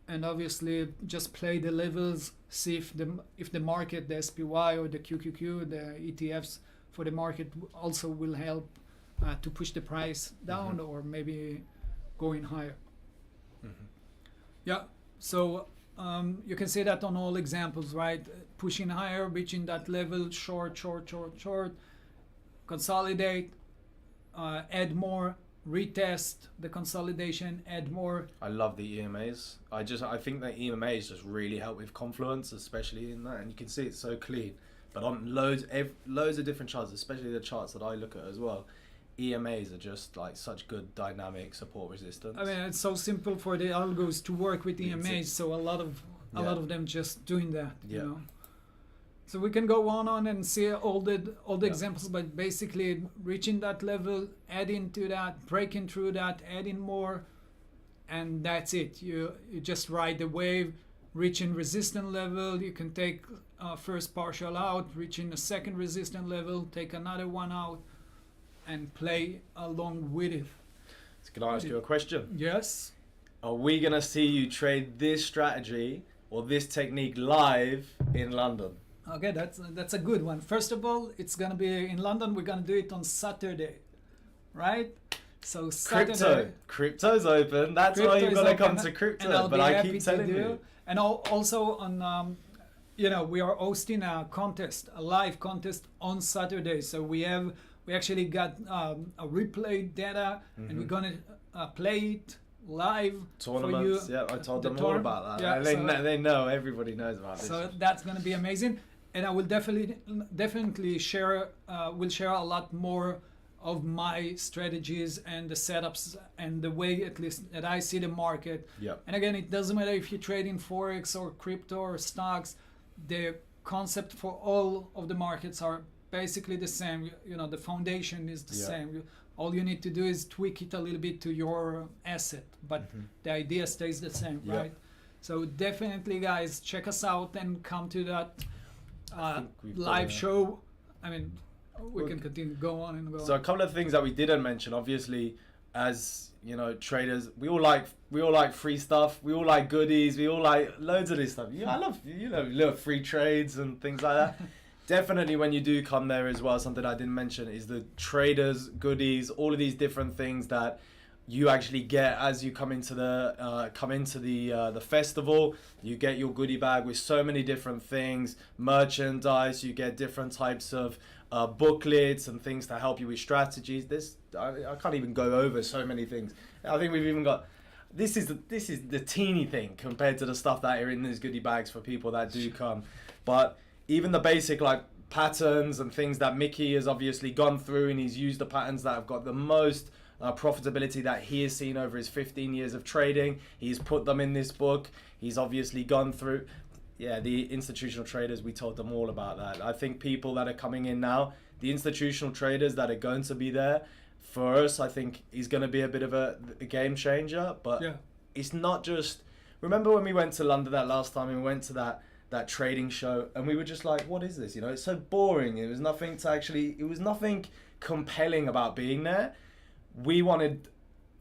and obviously just play the levels. See if the market, the SPY or the QQQ, the ETFs for the market also will help to push the price down or maybe going higher. Yeah. So you can see that on all examples, right? Pushing higher, reaching that level, short, consolidate, add more, retest the consolidation, add more. I love the EMAs. I think that EMAs just really help with confluence, especially in that, and you can see it's so clean. But on loads of different charts, especially the charts that I look at as well, EMAs are just like such good dynamic support resistance. I mean, it's so simple for the algos to work with EMAs, so a lot of them just doing that. You know. So we can go on and see all the examples, but basically reaching that level, adding to that, breaking through that, adding more, and that's it. You just ride the wave, reaching resistance level. You can take first partial out, reaching a second resistance level, take another one out, and play along with it. So can I ask you a question? Yes. Are we gonna see you trade this strategy or this technique live in London? Okay, that's a good one. First of all, it's gonna be in London. We're gonna do it on Saturday, right? So Saturday. Crypto's open. That's why you've got to come to crypto. But I keep telling you. And also on, we are hosting a contest, a live contest on Saturday. So we actually got a replay data, and we're gonna play it live tournaments. For you. Yeah, I told them all about that. Yeah, they know. Everybody knows about this. So that's gonna be amazing. And I will definitely share. Will share a lot more of my strategies and the setups and the way, at least, that I see the market. Yeah. And again, it doesn't matter if you trade in Forex or crypto or stocks. The concept for all of the markets are basically the same. The foundation is the same. All you need to do is tweak it a little bit to your asset, but the idea stays the same, right? So definitely, guys, check us out and come to that live show. I mean, we can continue, go on and go on. So a couple of things that we didn't mention, obviously, as traders, we all like free stuff. We all like goodies. We all like loads of this stuff. I love little free trades and things like that. Definitely, when you do come there as well, something I didn't mention is the traders goodies, all of these different things that you actually get as you come into the festival. You get your goodie bag with so many different things, merchandise. You get different types of booklets and things to help you with strategies. I can't even go over so many things. I think we've even got this is the teeny thing compared to the stuff that are in these goodie bags for people that do come. But even the basic like patterns and things that Mickey has obviously gone through, and he's used the patterns that have got the most profitability that he has seen over his 15 years of trading. He's put them in this book. He's obviously gone through. Yeah, the institutional traders, we told them all about that. I think people that are coming in now, the institutional traders that are going to be there, for us, I think is going to be a bit of a game changer. But it's not just... Remember when we went to London that last time and we went to that trading show and we were just like, what is this? You know, it's so boring. It was nothing compelling about being there. We wanted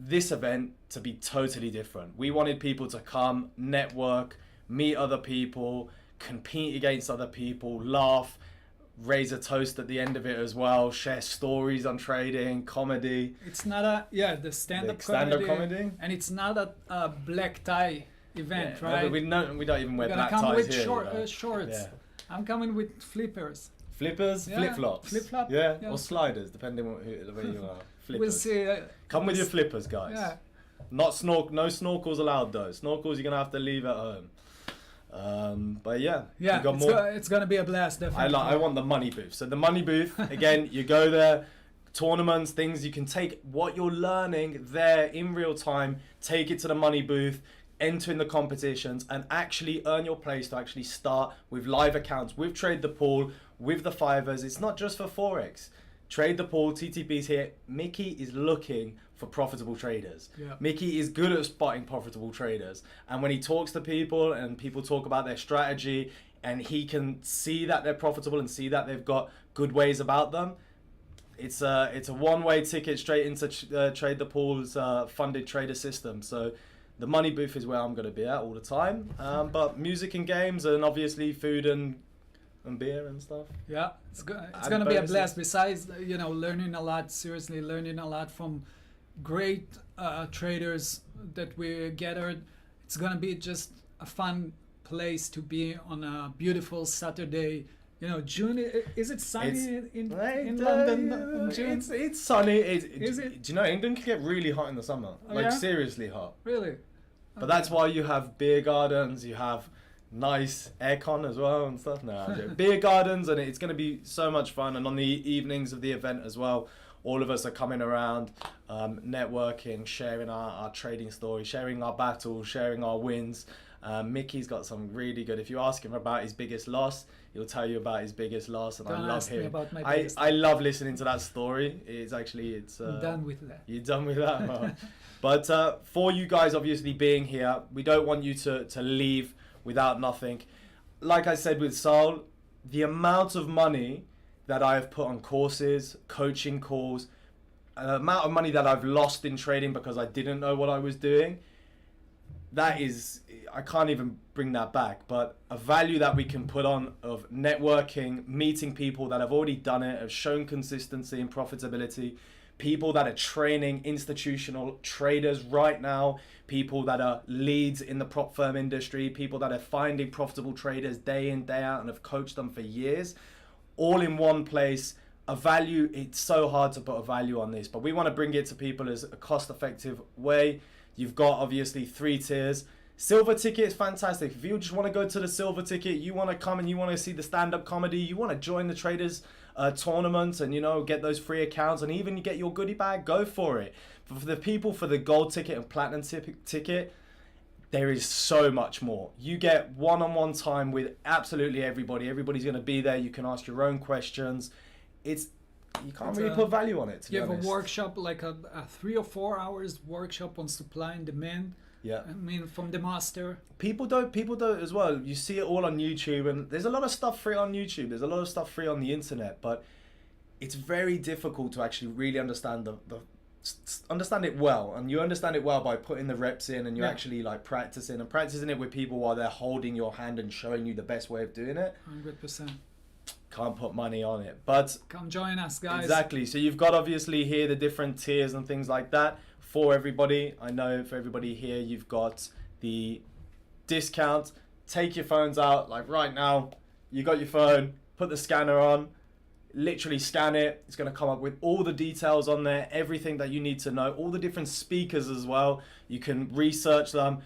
this event to be totally different. We wanted people to come, network, meet other people, compete against other people, laugh, raise a toast at the end of it as well, share stories on trading, comedy. It's not the stand-up comedy, and it's not a black tie event, right? We don't even wear black ties here. Come with shorts. Yeah. I'm coming with flippers. Flippers, flip-flops. Flip-flop. Yeah, or sliders, depending on where you are. Flippers. We'll see. Come with your flippers, guys. Yeah. No snorkels allowed though. Snorkels you're gonna have to leave at home. But it's gonna be a blast. Definitely. I want the money booth. So the money booth again, you go there, tournaments, things you can take what you're learning there in real time, take it to the money booth, enter in the competitions, and actually earn your place to actually start with live accounts, with Trade the Pool, with the Fivers. It's not just for Forex. Trade the Pool, TTP's here. Mickey is looking for profitable traders. Yeah. Mickey is good at spotting profitable traders. And when he talks to people and people talk about their strategy and he can see that they're profitable and see that they've got good ways about them, it's a one-way ticket straight into Trade the Pool's funded trader system. So the money booth is where I'm going to be at all the time. But music and games and obviously food and beer and stuff. Yeah, it's going to be a blast. Besides, learning a lot, seriously learning a lot from great traders that we gathered. It's going to be just a fun place to be on a beautiful Saturday. June, is it sunny in London in June? It's sunny. Is it? Do you know, England can get really hot in the summer. Seriously hot. Really? But that's why you have beer gardens, you have nice aircon as well and stuff. Beer gardens, and it's going to be so much fun. And on the evenings of the event as well, all of us are coming around, networking, sharing our trading stories, sharing our battles, sharing our wins. Mickey's got some really good. If you ask him about his biggest loss, he'll tell you about his biggest loss, and I love hearing. I love listening to that story. I'm done with that. You're done with that, oh. But for you guys, obviously being here, we don't want you to leave without nothing. Like I said with Saul, the amount of money that I have put on courses, coaching calls, the amount of money that I've lost in trading because I didn't know what I was doing, that is, I can't even bring that back. But a value that we can put on of networking, meeting people that have already done it, have shown consistency and profitability, people that are training institutional traders right now, people that are leads in the prop firm industry, people that are finding profitable traders day in, day out and have coached them for years, all in one place. A value, it's so hard to put a value on this, but we want to bring it to people as a cost-effective way. You've got obviously 3 tiers. Silver ticket is fantastic. If you just want to go to the silver ticket, you want to come and you want to see the stand-up comedy, you want to join the traders tournament and get those free accounts and even get your goodie bag, go for it. But for the people for the gold ticket and platinum ticket, there is so much more. You get one-on-one time with absolutely everybody. Everybody's going to be there. You can ask your own questions. You can't really put value on it, to be honest. You have a workshop, like a 3 or 4 hours workshop on supply and demand. Yeah. I mean, from the master. People don't as well. You see it all on YouTube, and there's a lot of stuff free on YouTube. There's a lot of stuff free on the internet, but it's very difficult to actually really understand understand it well. And you understand it well by putting the reps in, and you're actually like practicing it with people while they're holding your hand and showing you the best way of doing it. 100%. Can't put money on it, but come join us, guys. Exactly. So you've got obviously here the different tiers and things like that for everybody. I know for everybody here, you've got the discount. Take your phones out, like right now. You got your phone. Put the scanner on. literally scan it. It's going to come up with all the details on there, everything that you need to know, all the different speakers as well. You can research them.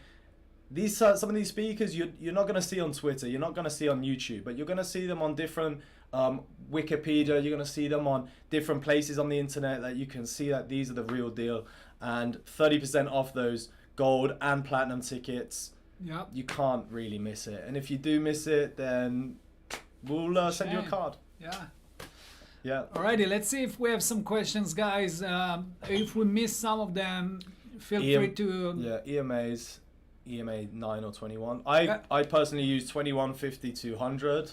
These some of these speakers you're not going to see on Twitter, you're not going to see on YouTube, but you're going to see them on different Wikipedia. You're going to see them on different places on the internet that you can see that these are the real deal. And 30% off those gold and platinum tickets. Yep. You can't really miss it. And if you do miss it, then we'll send you a card. Yeah. Yeah. Alrighty, let's see if we have some questions, guys. If we miss some of them, feel free to. Yeah, EMA 9 or 21. I personally use 21, 50, 200.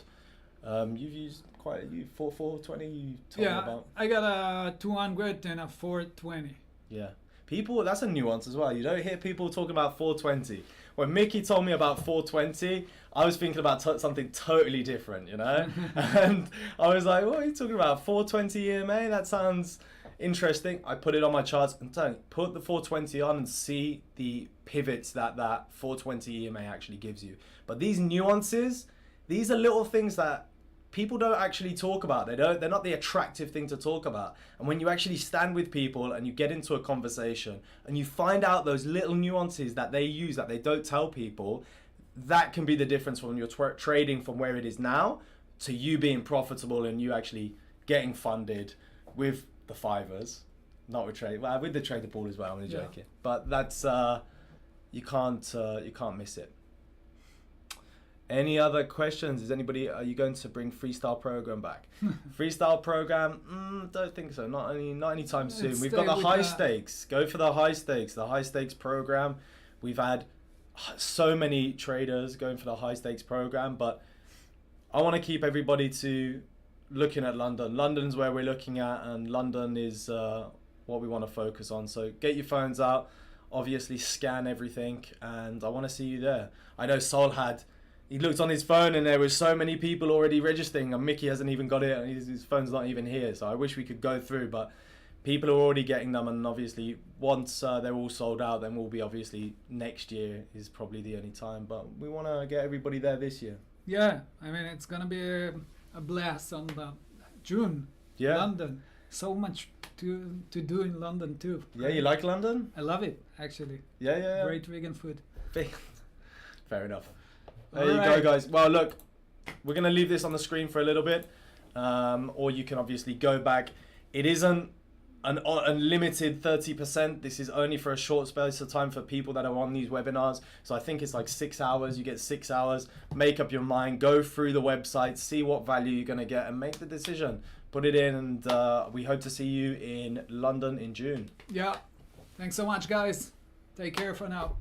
You've used quite a 420. You told me about. I got a 200 and a 420. Yeah. People, that's a nuance as well. You don't hear people talking about 420. When Mickey told me about 420, I was thinking about something totally different, you know? And I was like, what are you talking about? 420 EMA? That sounds interesting. I put it on my charts and put the 420 on and see the pivots that 420 EMA actually gives you. But these nuances, these are little things that people don't actually talk about. They're not the attractive thing to talk about. And when you actually stand with people and you get into a conversation and you find out those little nuances that they use that they don't tell people, that can be the difference from your trading from where it is now to you being profitable and you actually getting funded with the fivers, not with trade. Well, with the trader pool as well. I'm only joking, but that's you can't miss it. Any other questions? Are you going to bring freestyle program back? Freestyle program? Don't think so. Not anytime soon. We've got the high stakes. Go for the high stakes. The high stakes program. We've had so many traders going for the high stakes program, but I want to keep everybody to looking at London. London's where we're looking at, and London is what we want to focus on. So get your phones out. Obviously, scan everything, and I want to see you there. I know Saul he looked on his phone and there were so many people already registering, and Mickey hasn't even got it, and his phone's not even here. So I wish we could go through, but people are already getting them, and obviously once they're all sold out, then we'll be obviously next year is probably the only time. But we want to get everybody there this year. Yeah, I mean it's gonna be a blast on the June. Yeah. London. So much to do in London too. Yeah, you like London? I love it actually. Yeah. Great vegan food. Fair enough. There you go, guys. Well, look, we're going to leave this on the screen for a little bit, or you can obviously go back. It isn't an unlimited 30%. This is only for a short space of time for people that are on these webinars. So I think it's like 6 hours. You get 6 hours. Make up your mind. Go through the website. See what value you're going to get and make the decision. Put it in, and we hope to see you in London in June. Yeah. Thanks so much, guys. Take care for now.